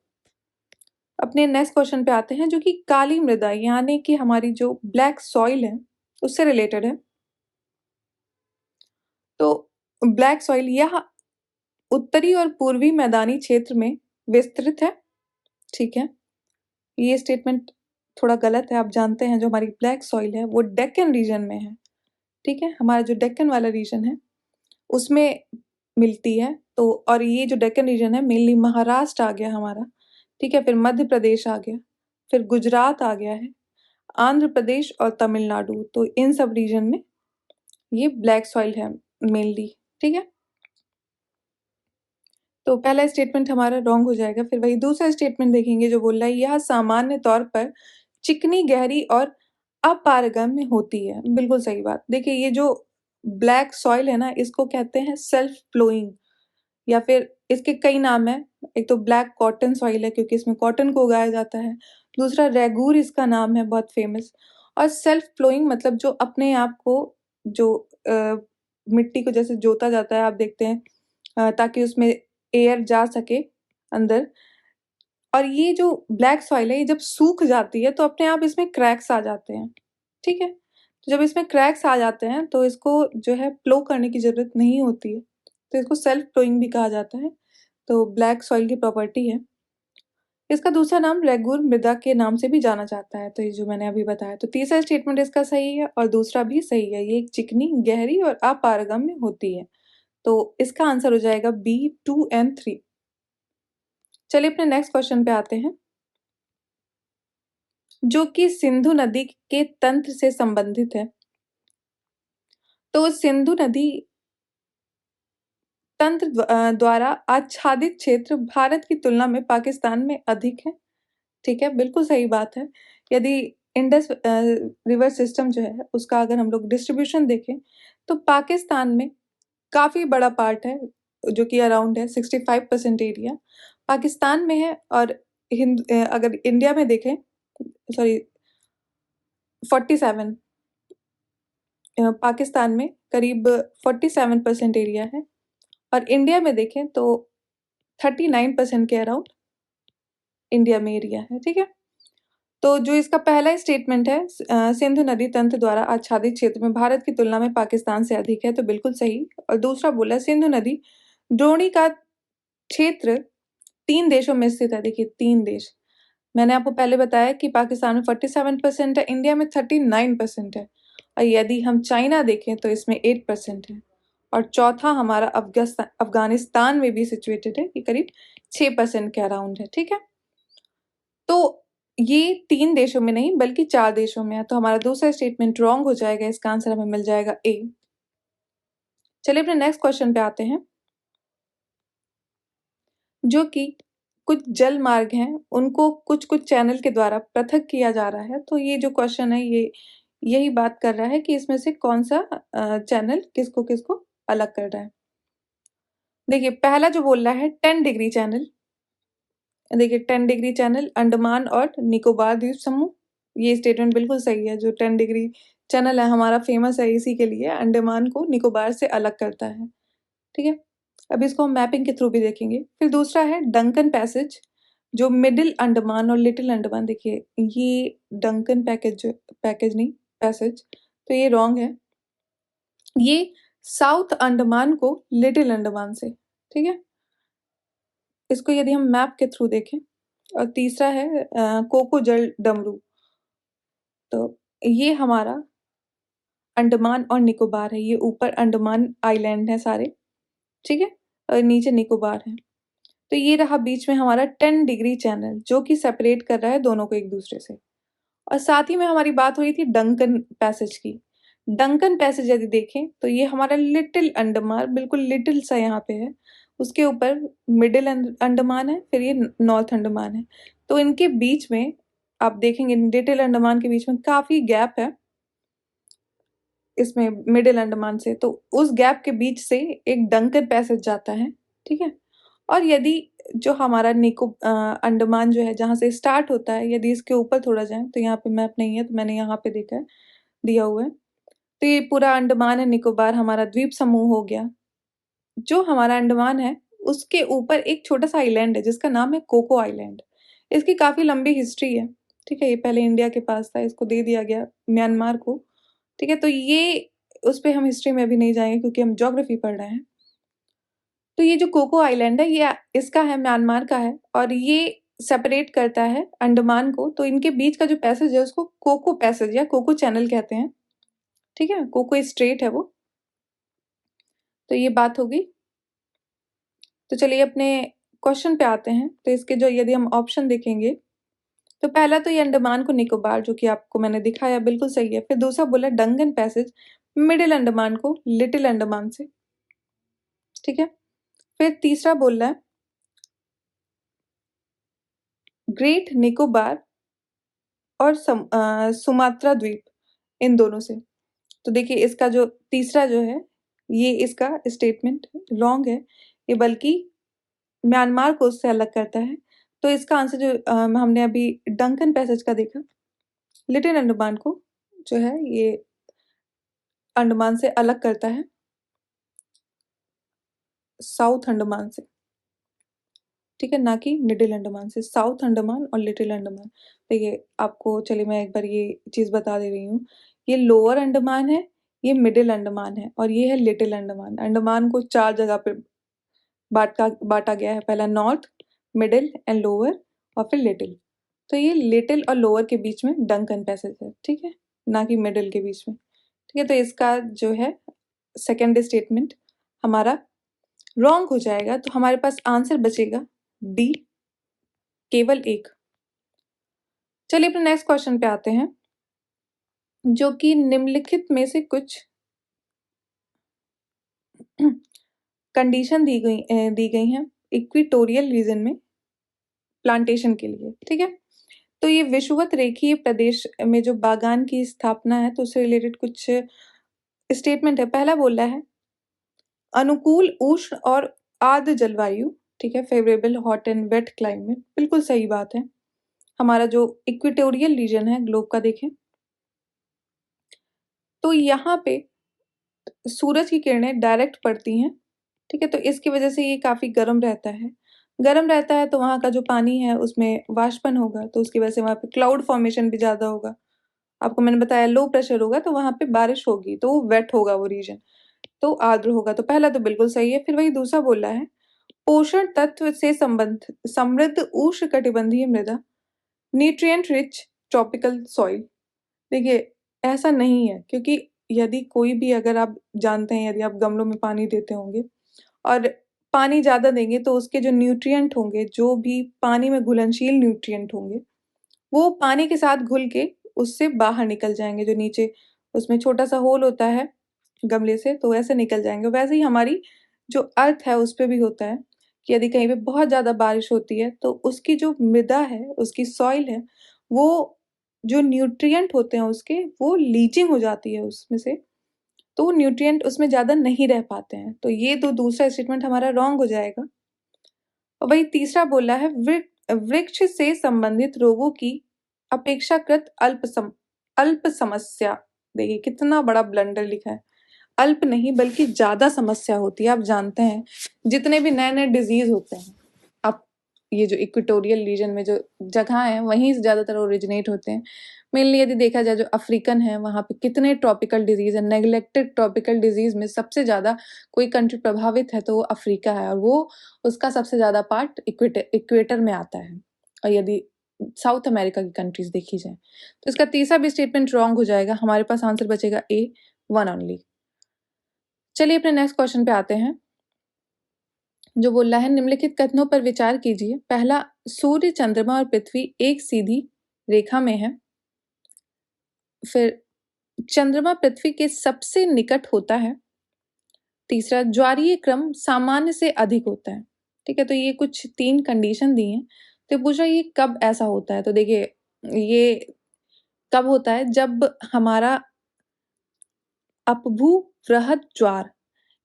Speaker 2: अपने नेक्स्ट क्वेश्चन पे आते हैं जो कि काली मृदा यानी कि हमारी जो ब्लैक सॉइल है उससे रिलेटेड है। तो ब्लैक सॉइल यह उत्तरी और पूर्वी मैदानी क्षेत्र में विस्तृत है। ठीक है, ये स्टेटमेंट थोड़ा गलत है। आप जानते हैं जो हमारी ब्लैक सॉइल है वो डेक्कन रीजन में है। ठीक है, हमारा जो डेक्कन वाला रीजन है उसमें मिलती है। तो और ये जो डेक्कन रीजन है मेनली महाराष्ट्र आ गया हमारा। ठीक है, फिर मध्य प्रदेश आ गया, फिर गुजरात आ गया है, आंध्र प्रदेश और तमिलनाडु। तो इन सब रीजन में ये ब्लैक सॉइल है मेनली। ठीक है, तो पहला स्टेटमेंट हमारा रॉन्ग हो जाएगा। फिर वही दूसरा स्टेटमेंट देखेंगे जो बोल रहा है यह सामान्य तौर पर चिकनी, गहरी और अपारगम्य होती है। बिल्कुल सही बात। देखिए ये जो ब्लैक सॉइल है ना इसको कहते हैं सेल्फ फ्लोइंग, या फिर इसके कई नाम है। एक तो ब्लैक कॉटन सॉइल है क्योंकि इसमें कॉटन को उगाया जाता है। दूसरा रेगूर इसका नाम है, बहुत फेमस। और सेल्फ फ्लोइंग मतलब जो अपने आप को जो मिट्टी को जैसे जोता जाता है आप देखते हैं, ताकि उसमें एयर जा सके अंदर। और ये जो ब्लैक सॉइल है ये जब सूख जाती है तो अपने आप इसमें क्रैक्स आ जाते हैं। ठीक है, तो जब इसमें क्रैक्स आ जाते हैं तो इसको जो है प्लो करने की ज़रूरत नहीं होती है, तो इसको सेल्फ प्लोइंग भी कहा जाता है। तो ब्लैक सॉइल की प्रॉपर्टी है। इसका दूसरा नाम रेगुर मृदा के नाम से भी जाना जाता है। तो ये जो मैंने अभी बताया, तो तीसरा स्टेटमेंट इसका सही है और दूसरा भी सही है। ये एक चिकनी, गहरी और अपारगम्य होती है। तो इसका आंसर हो जाएगा बी 2 एंड 3। चलिए अपने नेक्स्ट क्वेश्चन पे आते हैं जो कि सिंधु नदी के तंत्र से संबंधित है। तो सिंधु नदी तंत्र द्वारा आच्छादित क्षेत्र भारत की तुलना में पाकिस्तान में अधिक है। ठीक है, बिल्कुल सही बात है। यदि इंडस रिवर सिस्टम जो है उसका अगर हम लोग डिस्ट्रीब्यूशन देखें तो पाकिस्तान में काफ़ी बड़ा पार्ट है, जो कि अराउंड है 65% एरिया पाकिस्तान में है। और अगर इंडिया में देखें, सॉरी 47, पाकिस्तान में करीब 47% एरिया है, और इंडिया में देखें तो 39% के अराउंड इंडिया में एरिया है। ठीक है, तो जो इसका पहला स्टेटमेंट है सिंधु नदी तंत्र द्वारा आच्छादित क्षेत्र में भारत की तुलना में पाकिस्तान से अधिक है, तो बिल्कुल सही। और दूसरा बोला सिंधु नदी द्रोणी का क्षेत्र 3 देशों में स्थित है। देखिए 3 देश, मैंने आपको पहले बताया कि पाकिस्तान में 47% है, इंडिया में 39% है, और यदि हम चाइना देखें तो इसमें 8% है, और चौथा हमारा अफगानिस्तान में भी सिचुएटेड है, ये करीब 6% के अराउंड है। ठीक है, तो ये 3 देशों में नहीं बल्कि 4 देशों में है। तो हमारा दूसरा स्टेटमेंट रॉन्ग हो जाएगा, इसका आंसर हमें मिल जाएगा ए। चलिए अपने नेक्स्ट क्वेश्चन पे आते हैं जो कि कुछ जल मार्ग हैं उनको कुछ कुछ चैनल के द्वारा पृथक किया जा रहा है। तो ये जो क्वेश्चन है ये यही बात कर रहा है कि इसमें से कौन सा चैनल किसको किसको अलग कर रहा है। देखिए पहला जो बोल रहा है 10 डिग्री चैनल। देखिए 10 डिग्री चैनल अंडमान और निकोबार द्वीप समूह, ये स्टेटमेंट बिल्कुल सही है। जो 10 डिग्री चैनल है हमारा फेमस है इसी के लिए, अंडमान को निकोबार से अलग करता है। ठीक है, अब इसको हम मैपिंग के थ्रू भी देखेंगे। फिर दूसरा है डंकन पैसेज जो मिडिल अंडमान और लिटिल अंडमान। देखिए ये डंकन पैकेज नहीं पैसेज, तो ये रॉन्ग है। ये साउथ अंडमान को लिटिल अंडमान से। ठीक है, इसको यदि हम मैप के थ्रू देखें। और तीसरा है कोको जल डमरू, तो ये हमारा अंडमान और निकोबार है। ये ऊपर अंडमान आइलैंड है सारे, ठीक है, और नीचे निकोबार है। तो ये रहा बीच में हमारा 10 डिग्री चैनल जो कि सेपरेट कर रहा है दोनों को एक दूसरे से। और साथ ही में हमारी बात हो रही थी डंकन पैसेज की। डंकन पैसेज यदि देखें तो ये हमारा लिटिल अंडमान, बिल्कुल लिटिल सा यहाँ पे है, उसके ऊपर मिडिल अंडमान है, फिर ये नॉर्थ अंडमान है। तो इनके बीच में आप देखेंगे लिटिल अंडमान के बीच में काफ़ी गैप है इसमें मिडिल अंडमान से, तो उस गैप के बीच से एक डंकन पैसेज जाता है, ठीक है। और यदि जो हमारा अंडमान जो है जहाँ से स्टार्ट होता है, यदि इसके ऊपर थोड़ा जाएं तो यहाँ पे मैप नहीं है तो मैंने यहाँ पे देखा है, दिया हुआ है। तो ये पूरा अंडमान एंड निकोबार हमारा द्वीप समूह हो गया। जो हमारा अंडमान है उसके ऊपर एक छोटा सा आइलैंड है जिसका नाम है कोको आइलैंड। इसकी काफ़ी लंबी हिस्ट्री है, ठीक है। ये पहले इंडिया के पास था, इसको दे दिया गया म्यांमार को, ठीक है। तो ये उस पे हम हिस्ट्री में अभी नहीं जाएंगे क्योंकि हम ज्योग्राफी पढ़ रहे हैं। तो ये जो कोको आइलैंड है ये इसका है, म्यांमार का है, और ये सेपरेट करता है अंडमान को। तो इनके बीच का जो पैसेज है उसको कोको पैसेज या कोको चैनल कहते हैं, ठीक है। कोको स्ट्रेट है वो। तो ये बात होगी। तो चलिए अपने क्वेश्चन पे आते हैं। तो इसके जो यदि हम ऑप्शन देखेंगे तो पहला तो ये अंडमान को निकोबार, जो कि आपको मैंने दिखाया, बिल्कुल सही है। फिर दूसरा बोला डंगन पैसेज मिडिल अंडमान को लिटिल अंडमान से, ठीक है। फिर तीसरा बोल रहा है ग्रेट निकोबार और सुमात्रा द्वीप, इन दोनों से। तो देखिए इसका जो तीसरा जो है ये इसका स्टेटमेंट रॉन्ग है, ये बल्कि म्यांमार को उससे अलग करता है। तो इसका आंसर जो हमने अभी डंकन पैसेज का देखा, लिटिल अंडमान को जो है ये अंडमान से अलग करता है, साउथ अंडमान से, ठीक है, ना कि मिडिल अंडमान से। साउथ अंडमान और लिटिल अंडमान। देखिए आपको, चलिए मैं एक बार ये चीज़ बता दे रही हूँ। ये लोअर अंडमान है, ये मिडिल अंडमान है, और ये है लिटिल अंडमान। अंडमान को 4 जगह पे बांटा गया है, पहला नॉर्थ, मिडिल एंड लोअर, और फिर लिटिल। तो ये लिटिल और लोअर के बीच में डंकन पैसेज है, ठीक है, ना कि मिडिल के बीच में, ठीक है। तो इसका जो है सेकेंड स्टेटमेंट हमारा रॉन्ग हो जाएगा। तो हमारे पास आंसर बचेगा डी, केवल एक। चलिए अपने नेक्स्ट क्वेश्चन पे आते हैं, जो कि निम्नलिखित में से कुछ कंडीशन दी गई हैं इक्वेटोरियल रीजन में प्लांटेशन के लिए, ठीक है। तो ये विषुवत रेखीय प्रदेश में जो बागान की स्थापना है, तो उससे रिलेटेड कुछ स्टेटमेंट है। पहला बोल रहा है अनुकूल उष्ण और आर्द्र जलवायु, ठीक है, favourable hot and wet climate, बिल्कुल सही बात है। हमारा जो इक्वेटोरियल रीजन है ग्लोब का देखें तो यहाँ पे सूरज की किरणें डायरेक्ट पड़ती हैं, ठीक है। तो इसकी वजह से ये काफ़ी गर्म रहता है। गर्म रहता है तो वहाँ का जो पानी है उसमें वाष्पन होगा, तो उसकी वजह से वहाँ पे क्लाउड फॉर्मेशन भी ज़्यादा होगा। आपको मैंने बताया लो प्रेशर होगा तो वहाँ पे बारिश होगी, तो वो वेट होगा वो रीजन, तो आर्द्र होगा। तो पहला तो बिल्कुल सही है। फिर वही दूसरा बोला है पोषण तत्व से समृद्ध उष्णकटिबंधीय मृदा, न्यूट्रिएंट रिच ट्रॉपिकल सॉइल। देखिए ऐसा नहीं है, क्योंकि यदि कोई भी, अगर आप जानते हैं, यदि आप गमलों में पानी देते होंगे और पानी ज़्यादा देंगे तो उसके जो न्यूट्रिएंट होंगे, जो भी पानी में घुलनशील न्यूट्रिएंट होंगे, वो पानी के साथ घुल के उससे बाहर निकल जाएंगे। जो नीचे उसमें छोटा सा होल होता है गमले से, तो वैसे निकल जाएंगे। वैसे ही हमारी जो अर्थ है उस पे भी होता है कि यदि कहीं पे बहुत ज़्यादा बारिश होती है तो उसकी जो मृदा है, उसकी सॉइल है, वो जो न्यूट्रिएंट होते हैं उसके, वो लीचिंग हो जाती है उसमें से, तो न्यूट्रिएंट उसमें ज़्यादा नहीं रह पाते हैं। तो ये तो दूसरा स्टेटमेंट हमारा रॉन्ग हो जाएगा। और वही तीसरा बोला है वृक्ष से संबंधित रोगों की अपेक्षाकृत अल्प समस्या। देखिए कितना बड़ा ब्लंडर लिखा है, अल्प नहीं बल्कि ज्यादा समस्या होती है। आप जानते हैं जितने भी नए नए डिजीज होते हैं, आप ये जो इक्वेटोरियल रीजन में जो जगह है वहीं से ज्यादातर ओरिजिनेट होते हैं। मेनली यदि देखा जाए जो अफ्रीकन है वहाँ पे कितने ट्रॉपिकल डिजीज है, नेग्लेक्टेड ट्रॉपिकल डिजीज में सबसे ज्यादा कोई कंट्री प्रभावित है तो वो अफ्रीका है, और वो उसका सबसे ज्यादा पार्ट इक्वेटर में आता है। और यदि साउथ अमेरिका की कंट्रीज देखी जाए तो इसका तीसरा भी स्टेटमेंट रॉन्ग हो जाएगा। हमारे पास आंसर बचेगा ए, वन ओनली। चलिए अपने नेक्स्ट क्वेश्चन पे आते हैं, जो बोल रहा है निम्नलिखित कथनों पर विचार कीजिए। पहला, सूर्य, चंद्रमा और पृथ्वी एक सीधी रेखा में है। फिर चंद्रमा पृथ्वी के सबसे निकट होता है। तीसरा, ज्वारीय क्रम सामान्य से अधिक होता है। ठीक है, तो ये कुछ 3 कंडीशन दी हैं। तो पूछ रहा है ये कब ऐसा होता है? तो देखिए, ये कब होता है जब हमारा अपभू वृहद ज्वार,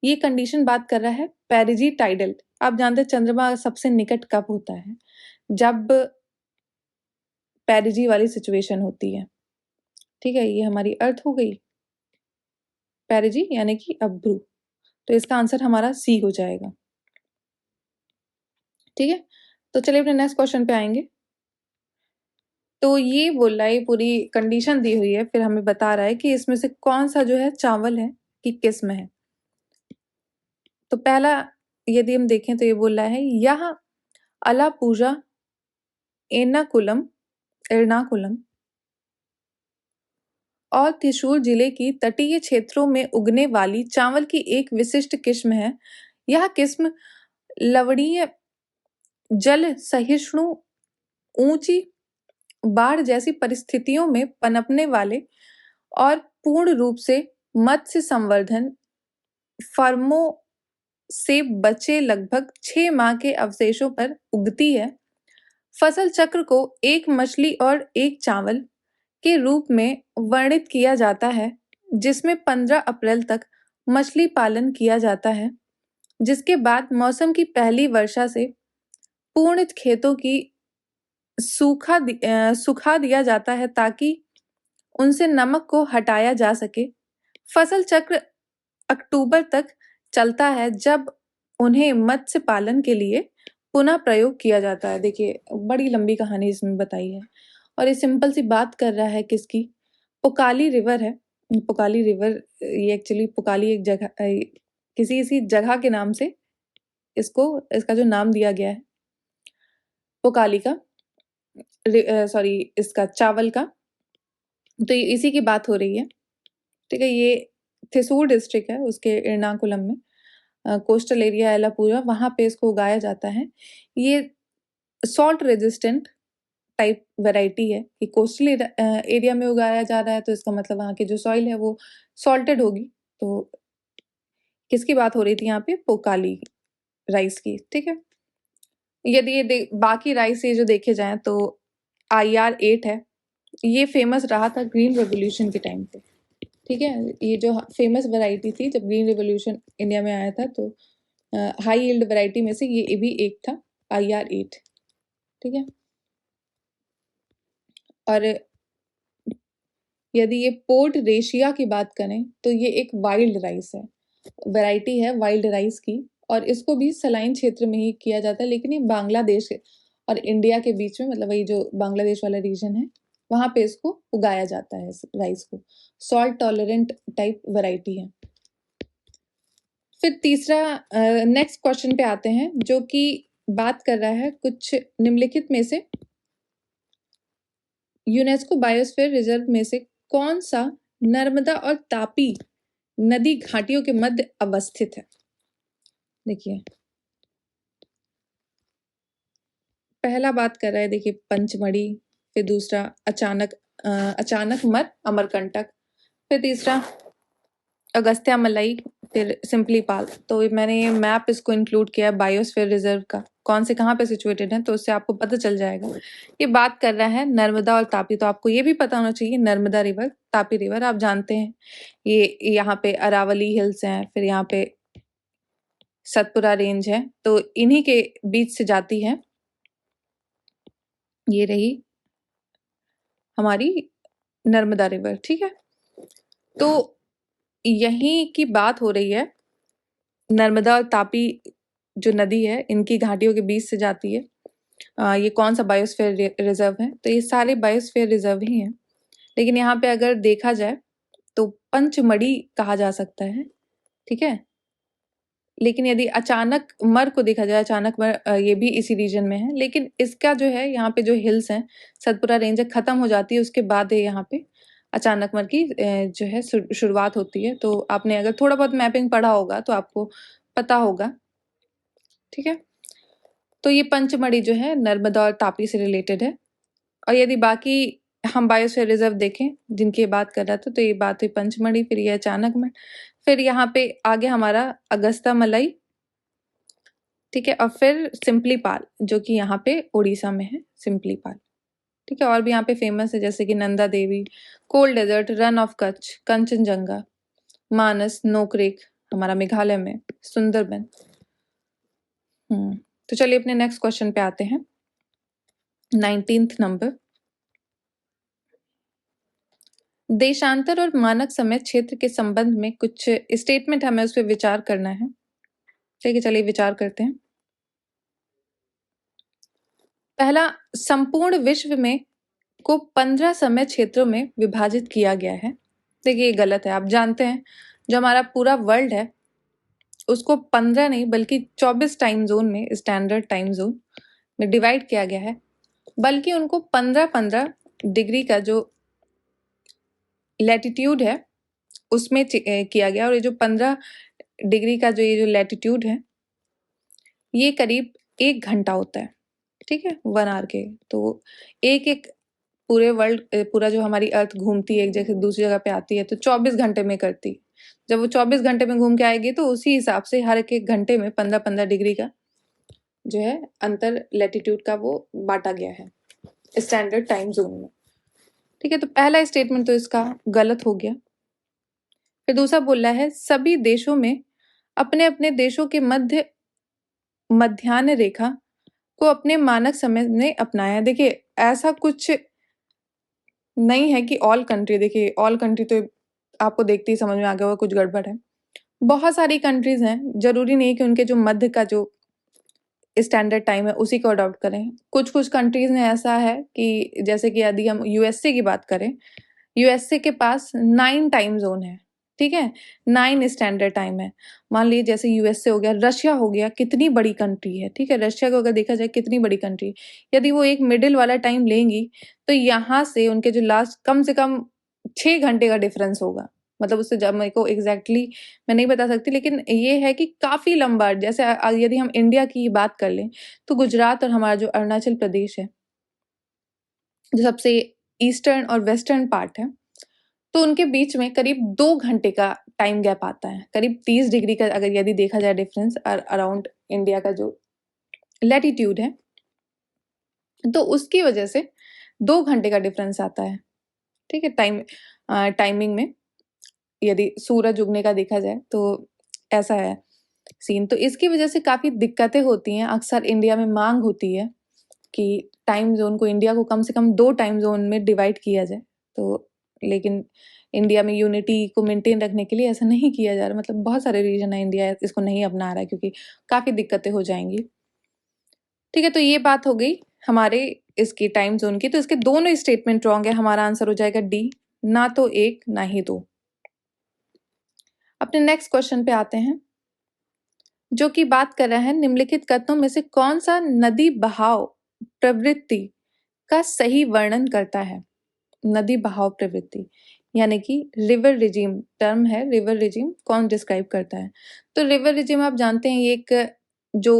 Speaker 2: ये कंडीशन बात कर रहा है पेरिजी टाइडल। आप जानते हैं चंद्रमा सबसे निकट कब होता है? जब पेरिजी वाली सिचुएशन होती है। ठीक है, ये हमारी अर्थ हो गई, पेरिजी यानी कि अपभ्रू। तो इसका आंसर हमारा सी हो जाएगा। ठीक है, तो चलिए अपने नेक्स्ट क्वेश्चन पे आएंगे। तो ये बोल रहा है, पूरी कंडीशन दी हुई है, फिर हमें बता रहा है कि इसमें से कौन सा जो है चावल है कि किस्म है। तो पहला यदि हम देखें तो ये बोल रहा है यह अलापूजा एर्नाकुलम और त्रिशूर जिले की तटीय क्षेत्रों में उगने वाली चावल की एक विशिष्ट किस्म है। यह किस्म लवणीय, जल सहिष्णु, ऊंची बाढ़ जैसी परिस्थितियों में पनपने वाले और पूर्ण रूप से मत्स्य संवर्धन फर्मों से बचे लगभग 6 माह के अवशेषों पर उगती है। फसल चक्र को एक मछली और एक चावल के रूप में वर्णित किया जाता है, जिसमें 15 अप्रैल तक मछली पालन किया जाता है, जिसके बाद मौसम की पहली वर्षा से पूर्ण खेतों की सुखा दिया जाता है ताकि उनसे नमक को हटाया जा सके। फसल चक्र अक्टूबर तक चलता है, जब उन्हें मत्स्य पालन के लिए पुनः प्रयोग किया जाता है। देखिए, बड़ी लंबी कहानी इसमें बताई है और ये सिंपल सी बात कर रहा है किसकी? पोकाली रिवर है। पोकाली रिवर, ये एक्चुअली पोकाली एक जगह, किसी इसी जगह के नाम से इसका जो नाम दिया गया है पोकाली का, सॉरी इसका चावल का, तो ये इसी की बात हो रही है। ठीक है, ये थिसूर डिस्ट्रिक्ट है, उसके एर्नाकुलम में, कोस्टल एरिया एलापूरा, वहां पे इसको उगाया जाता है। ये सॉल्ट रेजिस्टेंट टाइप वैरायटी है कि कोस्टल एरिया में उगाया जा रहा है, तो इसका मतलब वहाँ की जो सॉइल है वो सॉल्टेड होगी। तो किसकी बात हो रही थी यहाँ पे? पोकाली राइस की। ठीक है, यदि ये बाकी राइस ये जो देखे जाएं तो IR8 है, ये फेमस रहा था ग्रीन रेवोल्यूशन के टाइम पे। ठीक है, ये जो फेमस वैरायटी थी जब ग्रीन रेवोल्यूशन इंडिया में आया था, तो हाई यील्ड वैरायटी में से ये भी एक था, IR8। ठीक है, और यदि ये पोर्ट रेशिया की बात करें तो ये एक वाइल्ड राइस है, वैरायटी है वाइल्ड राइस की, और इसको भी सलाइन क्षेत्र में ही किया जाता है, लेकिन ये बांग्लादेश और इंडिया के बीच में, मतलब वही जो बांग्लादेश वाला रीजन है, वहां पे इसको उगाया जाता है, इस राइस को। सॉल्ट टॉलरेंट टाइप वैरायटी है। फिर तीसरा नेक्स्ट क्वेश्चन पे आते हैं, जो कि बात कर रहा है कुछ निम्नलिखित में से यूनेस्को बायोस्फीयर रिजर्व में से कौन सा नर्मदा और तापी नदी घाटियों के मध्य अवस्थित है। देखिए, पहला बात कर रहा है, देखिए पंचमढ़ी, फिर दूसरा अचानकमर अमरकंटक, फिर तीसरा अगस्त्यामलई, फिर सिंपली पाल। तो मैंने ये मैप इसको इंक्लूड किया है बायोस्फीयर रिजर्व का, कौन से कहाँ पे सिचुएटेड है, तो उससे आपको पता चल जाएगा। ये बात कर रहा है नर्मदा और तापी, तो आपको ये भी पता होना चाहिए नर्मदा रिवर, तापी रिवर आप जानते हैं। ये यहाँ पे अरावली हिल्स हैं, फिर यहाँ पे सतपुरा रेंज है, तो इन्हीं के बीच से जाती है। ये रही हमारी नर्मदा रिवर। ठीक है, तो यहीं की बात हो रही है, नर्मदा और तापी जो नदी है इनकी घाटियों के बीच से जाती है। ये कौन सा बायोस्फीयर रिजर्व है? तो ये सारे बायोस्फीयर रिजर्व ही हैं, लेकिन यहाँ पे अगर देखा जाए तो पंचमढ़ी कहा जा सकता है। ठीक है, लेकिन यदि अचानक मर को देखा जाए, अचानक मर ये भी इसी रीजन में है, लेकिन इसका जो है यहाँ पे जो हिल्स हैं, सतपुरा रेंज खत्म हो जाती है, उसके बाद यहाँ पे अचानक मर की जो है शुरुआत होती है। तो आपने अगर थोड़ा बहुत मैपिंग पढ़ा होगा तो आपको पता होगा। ठीक है, तो ये पंचमढ़ी जो है नर्मदा और तापी से रिलेटेड है। और यदि बाकी हम बायोस्फीयर रिजर्व देखें जिनकी ये बात कर रहा था, तो ये बात हुई पंचमढ़ी, फिर ये चाणक्य, फिर यहाँ पे आगे हमारा अगस्ता मलाई, ठीक है, और फिर सिम्पलीपाल जो कि यहाँ पे उड़ीसा में है, सिम्पलीपाल, ठीक है। और भी यहाँ पे फेमस है जैसे कि Nanda Devi, cold desert, run of Kutch, Kanchenjunga, मानस, नोकरेक हमारा मेघालय में, सुंदरबन। तो चलिए अपने नेक्स्ट क्वेश्चन पे आते हैं। 19th नंबर, देशांतर और मानक समय क्षेत्र के संबंध में कुछ स्टेटमेंट हमें उस पर विचार करना है, ठीक है। चलिए विचार करते हैं। पहला, संपूर्ण विश्व में को 15 समय क्षेत्रों में विभाजित किया गया है। देखिए ये गलत है, आप जानते हैं जो हमारा पूरा वर्ल्ड है उसको 15 नहीं बल्कि 24 टाइम जोन में, स्टैंडर्ड टाइम जोन में डिवाइड किया गया है, बल्कि उनको 15-15 डिग्री का जो लैटिट्यूड है उसमें किया गया। और ये जो 15 डिग्री का जो लैटिट्यूड है ये करीब 1 घंटा होता है, ठीक है, 1 आवर के। तो एक पूरे वर्ल्ड, पूरा जो हमारी अर्थ घूमती है एक जगह से दूसरी जगह पे आती है तो 24 घंटे में करती। जब वो 24 घंटे में घूम के आएगी तो उसी हिसाब से हर एक घंटे में 15-15 डिग्री का जो है अंतर लैटिट्यूड का वो बांटा गया है स्टैंडर्ड टाइम जोन में, ठीक है। तो पहला स्टेटमेंट तो इसका गलत हो गया। फिर दूसरा बोल रहा है सभी देशों में अपने अपने देशों के मध्याह्न रेखा को अपने मानक समय में अपनाया। देखिए ऐसा कुछ नहीं है कि ऑल कंट्री, देखिए ऑल कंट्री तो आपको देखते ही समझ में आ गया होगा कुछ गड़बड़ है। बहुत सारी कंट्रीज हैं, जरूरी नहीं कि उनके जो मध्य का जो स्टैंडर्ड टाइम है उसी को अडॉप्ट करें। कुछ कुछ कंट्रीज में ऐसा है कि जैसे कि यदि हम यूएसए की बात करें, यूएसए के पास 9 टाइम जोन है, ठीक है, 9 स्टैंडर्ड टाइम है। मान लीजिए जैसे यूएसए हो गया, रशिया हो गया, कितनी बड़ी कंट्री है, ठीक है। रशिया को अगर देखा जाए कितनी बड़ी कंट्री, यदि वो एक मिडिल वाला टाइम लेंगी तो यहाँ से उनके जो लास्ट कम से कम 6 घंटे का डिफरेंस होगा। मतलब उससे जब मेरे को एग्जैक्टली मैं नहीं बता सकती, लेकिन ये है कि काफी लंबा। जैसे यदि हम इंडिया की बात कर लें तो गुजरात और हमारा जो अरुणाचल प्रदेश है जो सबसे ईस्टर्न और वेस्टर्न पार्ट है, तो उनके बीच में करीब 2 घंटे का टाइम गैप आता है। करीब 30 डिग्री का अगर यदि देखा जाए डिफरेंस अराउंड इंडिया का जो लैटिट्यूड है, तो उसकी वजह से 2 घंटे का डिफरेंस आता है, ठीक है। टाइमिंग में यदि सूरज उगने का देखा जाए तो ऐसा है सीन। तो इसकी वजह से काफी दिक्कतें होती हैं। अक्सर इंडिया में मांग होती है कि टाइम जोन को, इंडिया को कम से कम 2 टाइम जोन में डिवाइड किया जाए। तो लेकिन इंडिया में यूनिटी को मेंटेन रखने के लिए ऐसा नहीं किया जा रहा। मतलब बहुत सारे रीजन है, इंडिया इसको नहीं अपना रहा है क्योंकि काफी दिक्कतें हो जाएंगी, ठीक है। तो ये बात हो गई हमारे इसकी टाइम जोन की। तो इसके दोनों स्टेटमेंट रॉन्ग है। हमारा आंसर हो जाएगा डी, ना तो 1 ना ही 2। अपने नेक्स्ट क्वेश्चन पे आते हैं जो कि बात कर रहा है निम्नलिखित कथनों में से कौन सा नदी बहाव प्रवृत्ति का सही वर्णन करता है। नदी बहाव प्रवृत्ति यानी कि रिवर रिजिम टर्म है। रिवर रिजिम कौन डिस्क्राइब करता है? तो रिवर रिजिम आप जानते हैं ये एक जो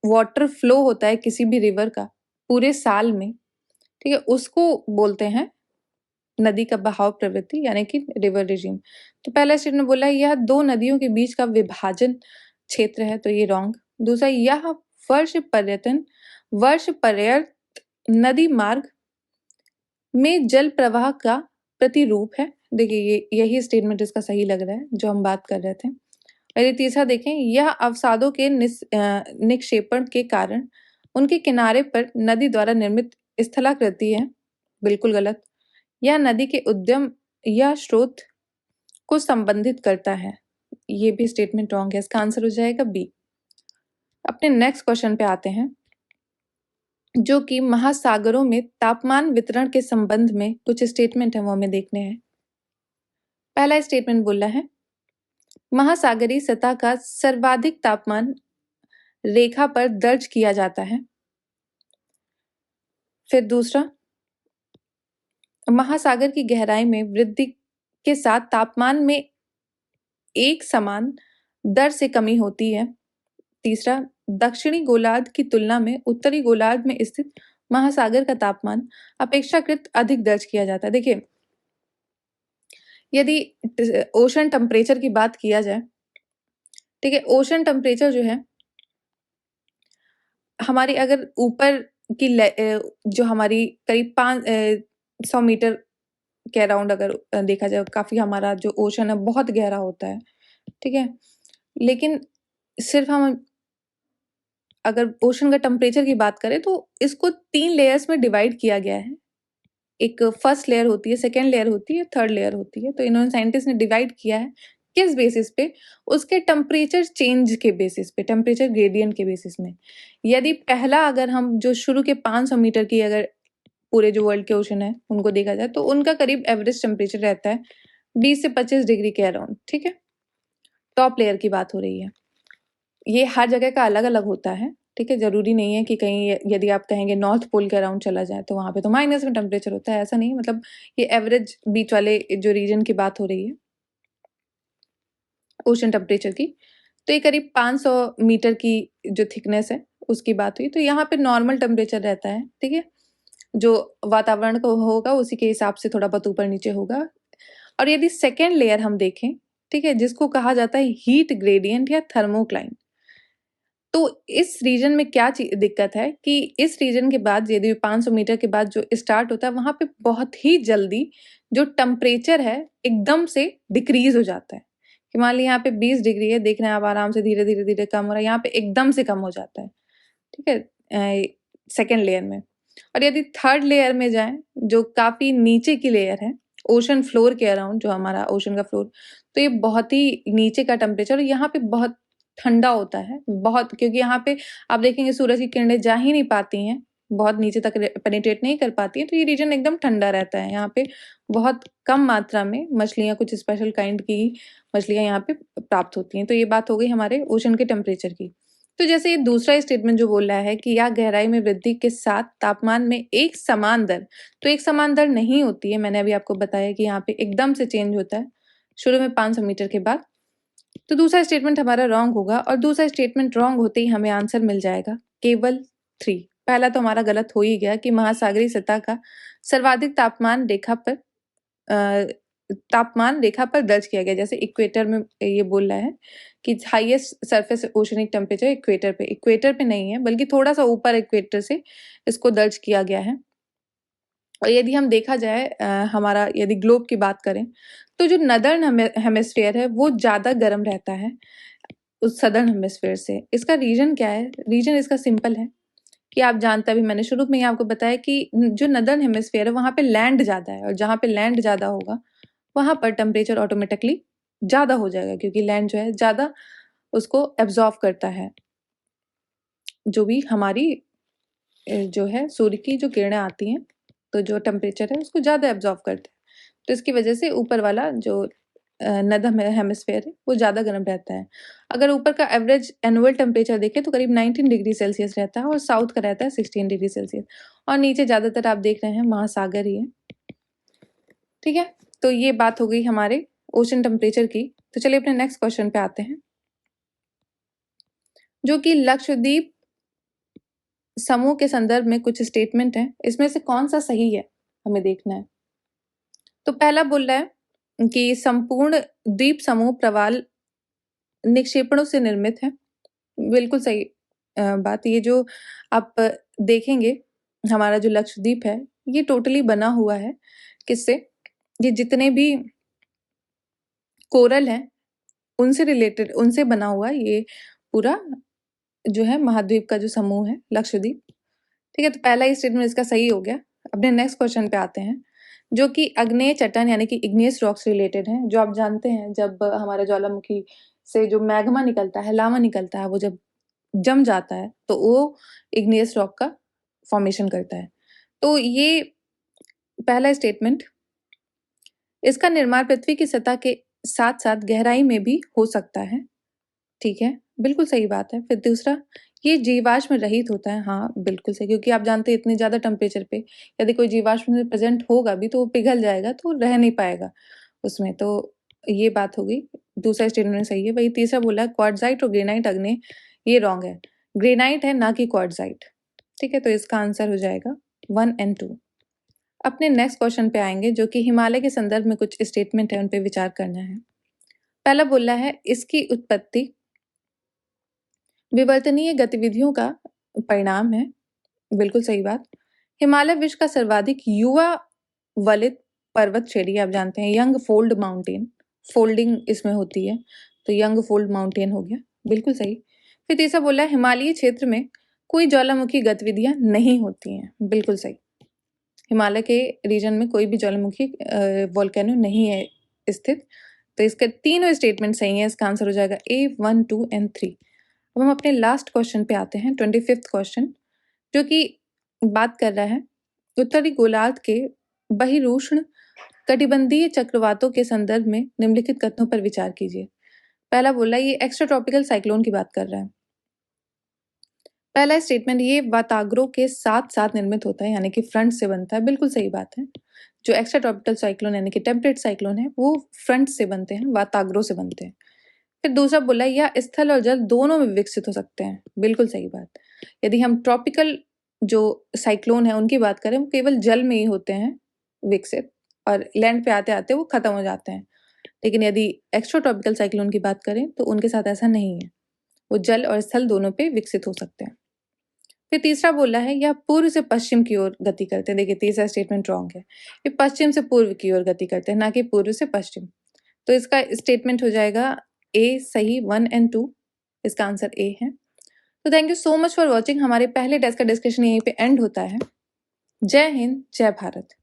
Speaker 2: वाटर फ्लो होता है किसी भी रिवर का पूरे साल में, ठीक है, उसको बोलते हैं नदी का बहाव प्रवृत्ति यानी कि रिवर रिजिम। तो पहला स्टेटमेंट बोला है यह 2 नदियों के बीच का विभाजन क्षेत्र है, तो ये रॉन्ग। दूसरा, यह वर्ष पर्यंत नदी मार्ग में जल प्रवाह का प्रतिरूप है। देखिए ये यही स्टेटमेंट इसका सही लग रहा है जो हम बात कर रहे थे। और ये तीसरा देखें, यह अवसादों के निक्षेपण के कारण उनके किनारे पर नदी द्वारा निर्मित स्थलाकृति है, बिल्कुल गलत। यह नदी के उद्गम या स्रोत को संबंधित करता है, ये भी स्टेटमेंट रॉन्ग है। इसका आंसर हो जाएगा बी। अपने नेक्स्ट क्वेश्चन पे आते हैं जो कि महासागरों में तापमान वितरण के संबंध में कुछ स्टेटमेंट है वो हमें देखने हैं। पहला स्टेटमेंट बोल रहा है महासागरीय सतह का सर्वाधिक तापमान रेखा पर दर्ज किया जाता है। फिर दूसरा, महासागर की गहराई में वृद्धि के साथ तापमान में एक समान दर से कमी होती है। तीसरा, दक्षिणी गोलार्ध की तुलना में उत्तरी गोलार्ध में स्थित महासागर का तापमान अपेक्षाकृत अधिक दर्ज किया जाता है। देखिए, यदि ओशन टेम्परेचर की बात किया जाए, ठीक है, ओशन टेम्परेचर जो है हमारी अगर ऊपर की जो हमारी करीब 100 मीटर के अराउंड अगर देखा जाए, काफ़ी हमारा जो ओशन है बहुत गहरा होता है, ठीक है? लेकिन सिर्फ हम अगर ओशन का टेम्परेचर की बात करें तो इसको 3 लेयर्स में डिवाइड किया गया है। एक फर्स्ट लेयर होती है, सेकंड लेयर होती है, थर्ड लेयर होती है। तो इन्होंने साइंटिस्ट ने डिवाइड किया है किस बेसिस पे? उसके टेम्परेचर चेंज के बेसिस पे, टेम्परेचर ग्रेडियंट के बेसिस में। यदि पहला अगर हम जो शुरू के 500 मीटर की अगर पूरे जो वर्ल्ड के ओशन है उनको देखा जाए तो उनका करीब एवरेज टेम्परेचर रहता है 20 से 25 डिग्री के अराउंड, ठीक है? टॉप लेयर की बात हो रही है। ये हर जगह का अलग-अलग होता है, ठीक है? ज़रूरी नहीं है कि कहीं यदि आप कहेंगे नॉर्थ पोल के अराउंड चला जाए तो वहाँ पे तो माइनस में टेम्परेचर होता है, ऐसा नहीं, मतलब ये एवरेज बीच वाले जो रीजन की बात हो रही है ओशन टेम्परेचर की। तो ये करीब 500 मीटर की जो थिकनेस है उसकी बात हुई। तो यहाँ पे नॉर्मल टेम्परेचर रहता है, ठीक है? जो वातावरण को होगा उसी के हिसाब से थोड़ा बहुत ऊपर-नीचे होगा। और यदि सेकंड लेयर हम देखें, ठीक है? जिसको कहा जाता है हीट ग्रेडियंट या थर्मोक्लाइन। तो इस रीजन में क्या दिक्कत है कि इस रीजन के बाद यदि 500 मीटर के बाद जो स्टार्ट होता है वहां पे बहुत ही जल्दी जो टेम्परेचर है एकदम से डिक्रीज हो जाता है। कि मान लीजिए यहाँ पे 20 डिग्री है, देख रहे हैं आप आराम से धीरे धीरे धीरे कम हो रहा है, यहाँ पे एकदम से कम हो जाता है, ठीक है, सेकेंड लेयर में। और यदि थर्ड लेयर में जाए जो काफी नीचे की लेयर है ओशन फ्लोर के अराउंड, जो हमारा ओशन का फ्लोर, तो ये बहुत ही नीचे का टेम्परेचर, और यहाँ पे बहुत ठंडा होता है बहुत, क्योंकि यहाँ पे आप देखेंगे सूरज की किरणें जा ही नहीं पाती हैं, बहुत नीचे तक पेनिट्रेट नहीं कर पाती है, तो ये रीजन एकदम ठंडा रहता है। यहाँ पे बहुत कम मात्रा में मछलियाँ, कुछ स्पेशल काइंड की ही मछलियाँ यहाँ पे प्राप्त होती हैं। तो ये बात हो गई हमारे ओशन के टेम्परेचर की। तो जैसे ये दूसरा स्टेटमेंट जो बोल रहा है कि या गहराई में वृद्धि के साथ तापमान में एक समान दर, तो एक समान दर नहीं होती है। मैंने अभी आपको बताया कि यहाँ पे एकदम से चेंज होता है शुरू में 500 मीटर के बाद। तो दूसरा स्टेटमेंट हमारा रॉन्ग होगा, और दूसरा स्टेटमेंट रॉन्ग होते ही हमें आंसर मिल जाएगा केवल 3। पहला तो हमारा गलत हो ही गया कि महासागरीय सतह का सर्वाधिक तापमान रेखा पर दर्ज किया गया। जैसे इक्वेटर में ये बोल रहा है कि highest surface oceanic temperature equator पे नहीं है, बल्कि थोड़ा सा ऊपर इक्वेटर से इसको दर्ज किया गया है। और यदि हम देखा जाए हमारा यदि ग्लोब की बात करें तो जो नदर्न हेमिस्फेयर है वो ज़्यादा गर्म रहता है उस सदर्न हेमिस्फेयर से। इसका रीजन क्या है? रीजन इसका सिंपल है कि आप जानते हैं, अभी मैंने शुरू में ही आपको बताया कि जो नदर्न हेमिस्फेयर है वहाँ पे लैंड ज़्यादा है, और जहाँ पे लैंड ज़्यादा होगा वहाँ पर टेम्परेचर ऑटोमेटिकली ज़्यादा हो जाएगा, क्योंकि लैंड जो है ज़्यादा उसको एब्जॉर्व करता है, जो भी हमारी जो है सूर्य की जो किरणें आती हैं, तो जो टेम्परेचर है उसको ज़्यादा एब्जॉर्व करते हैं। तो इसकी वजह से ऊपर वाला जो नदर्न हेमिस्फेयर है वो ज़्यादा गर्म रहता है। अगर ऊपर का एवरेज एनुअल टेम्परेचर देखें तो करीब 19 डिग्री सेल्सियस रहता है, और साउथ का रहता है 16 डिग्री सेल्सियस, और नीचे ज़्यादातर आप देख रहे हैं महासागर ही है, ठीक है? तो ये बात हो गई हमारे ओशन टेम्परेचर की। तो चलिए अपने नेक्स्ट क्वेश्चन पे आते हैं, जो कि लक्षद्वीप समूह के संदर्भ में कुछ स्टेटमेंट है, इसमें से कौन सा सही है हमें देखना है। तो पहला बोल रहा है कि संपूर्ण द्वीप समूह प्रवाल निक्षेपणों से निर्मित है। बिल्कुल सही बात। ये जो आप देखेंगे हमारा जो लक्षद्वीप है ये टोटली बना हुआ है किससे? ये जितने भी कोरल हैं उनसे रिलेटेड, उनसे बना हुआ ये पूरा जो है महाद्वीप का जो समूह है लक्षद्वीप, ठीक है? तो पहला ही स्टेटमेंट इसका सही हो गया। अपने नेक्स्ट क्वेश्चन पे आते हैं, जो कि अग्नेय चट्टान यानी कि इग्नियस रॉक्स रिलेटेड है। जो आप जानते हैं जब हमारे ज्वालामुखी से जो मैग्मा निकलता है, लावा निकलता है, वो जब जम जाता है तो वो इग्नियस रॉक का फॉर्मेशन करता है। तो ये पहला स्टेटमेंट, इसका निर्माण पृथ्वी की सतह के साथ साथ गहराई में भी हो सकता है, ठीक है? बिल्कुल सही बात है। फिर दूसरा, ये जीवाश्म रहित होता है। हाँ, बिल्कुल सही, क्योंकि आप जानते हैं इतने ज़्यादा टेम्परेचर पे यदि कोई जीवाश्म में प्रेज़ेंट होगा भी तो वो पिघल जाएगा, तो रह नहीं पाएगा उसमें। तो ये बात हो गई, दूसरा स्टेटमेंट सही है। वही तीसरा बोला क्वार्ट्ज़ाइट और ग्रेनाइट अग्नेय, ये रॉन्ग है। ग्रेनाइट है ना कि क्वार्ट्ज़ाइट, ठीक है, तो इसका आंसर हो जाएगा 1 एंड 2। अपने नेक्स्ट क्वेश्चन पे आएंगे, जो कि हिमालय के संदर्भ में कुछ स्टेटमेंट है, उन पे विचार करना है। पहला बोला है इसकी उत्पत्ति विवर्तनीय गतिविधियों का परिणाम है। बिल्कुल सही बात। हिमालय विश्व का सर्वाधिक युवा वलित पर्वत श्रेणी, आप जानते हैं, यंग फोल्ड माउंटेन, फोल्डिंग इसमें होती है, तो यंग फोल्ड माउंटेन हो गया, बिल्कुल सही। फिर तीसरा बोला है हिमालयी क्षेत्र में कोई ज्वालामुखी गतिविधियां नहीं होती हैं, बिल्कुल सही। हिमालय के रीजन में कोई भी ज्वालामुखी वोल्केनो नहीं है स्थित, तो इसके तीनों स्टेटमेंट सही हैं। इसका आंसर हो जाएगा A, 1, 2 एंड 3। अब हम अपने लास्ट क्वेश्चन पे आते हैं, 25th क्वेश्चन, जो कि बात कर रहा है उत्तरी गोलार्ध के बहिरुष्ण कटिबंधीय चक्रवातों के संदर्भ में निम्नलिखित कथनों पर विचार कीजिए। पहला बोला ये एक्स्ट्रा ट्रॉपिकल साइक्लोन की बात कर रहा है। पहला स्टेटमेंट, ये वाताग्रो के साथ साथ निर्मित होता है, यानी कि फ्रंट से बनता है, बिल्कुल सही बात है। जो एक्स्ट्रा ट्रॉपिकल साइक्लोन यानी कि टेम्परेट साइक्लोन है, वो फ्रंट से बनते हैं, वाताग्रो से बनते हैं। फिर दूसरा बोला यह स्थल और जल दोनों में विकसित हो सकते हैं, बिल्कुल सही बात। यदि हम ट्रॉपिकल जो साइक्लोन है उनकी बात करें, वो केवल जल में ही होते हैं विकसित, और लैंड पे आते आते वो खत्म हो जाते हैं। लेकिन यदि एक्स्ट्रा ट्रॉपिकल साइक्लोन की बात करें तो उनके साथ ऐसा नहीं है, वो जल और स्थल दोनों पे विकसित हो सकते हैं। फिर तीसरा बोला है यह पूर्व से पश्चिम की ओर गति करते हैं। देखिए तीसरा स्टेटमेंट रॉन्ग है, ये पश्चिम से पूर्व की ओर गति करते हैं, ना कि पूर्व से पश्चिम। तो इसका स्टेटमेंट हो जाएगा A सही, 1 एंड 2, इसका आंसर A है। तो thank you so much for watching. हमारे पहले टेस्ट का डिस्कशन यहीं पे एंड होता है। जय हिंद, जय भारत।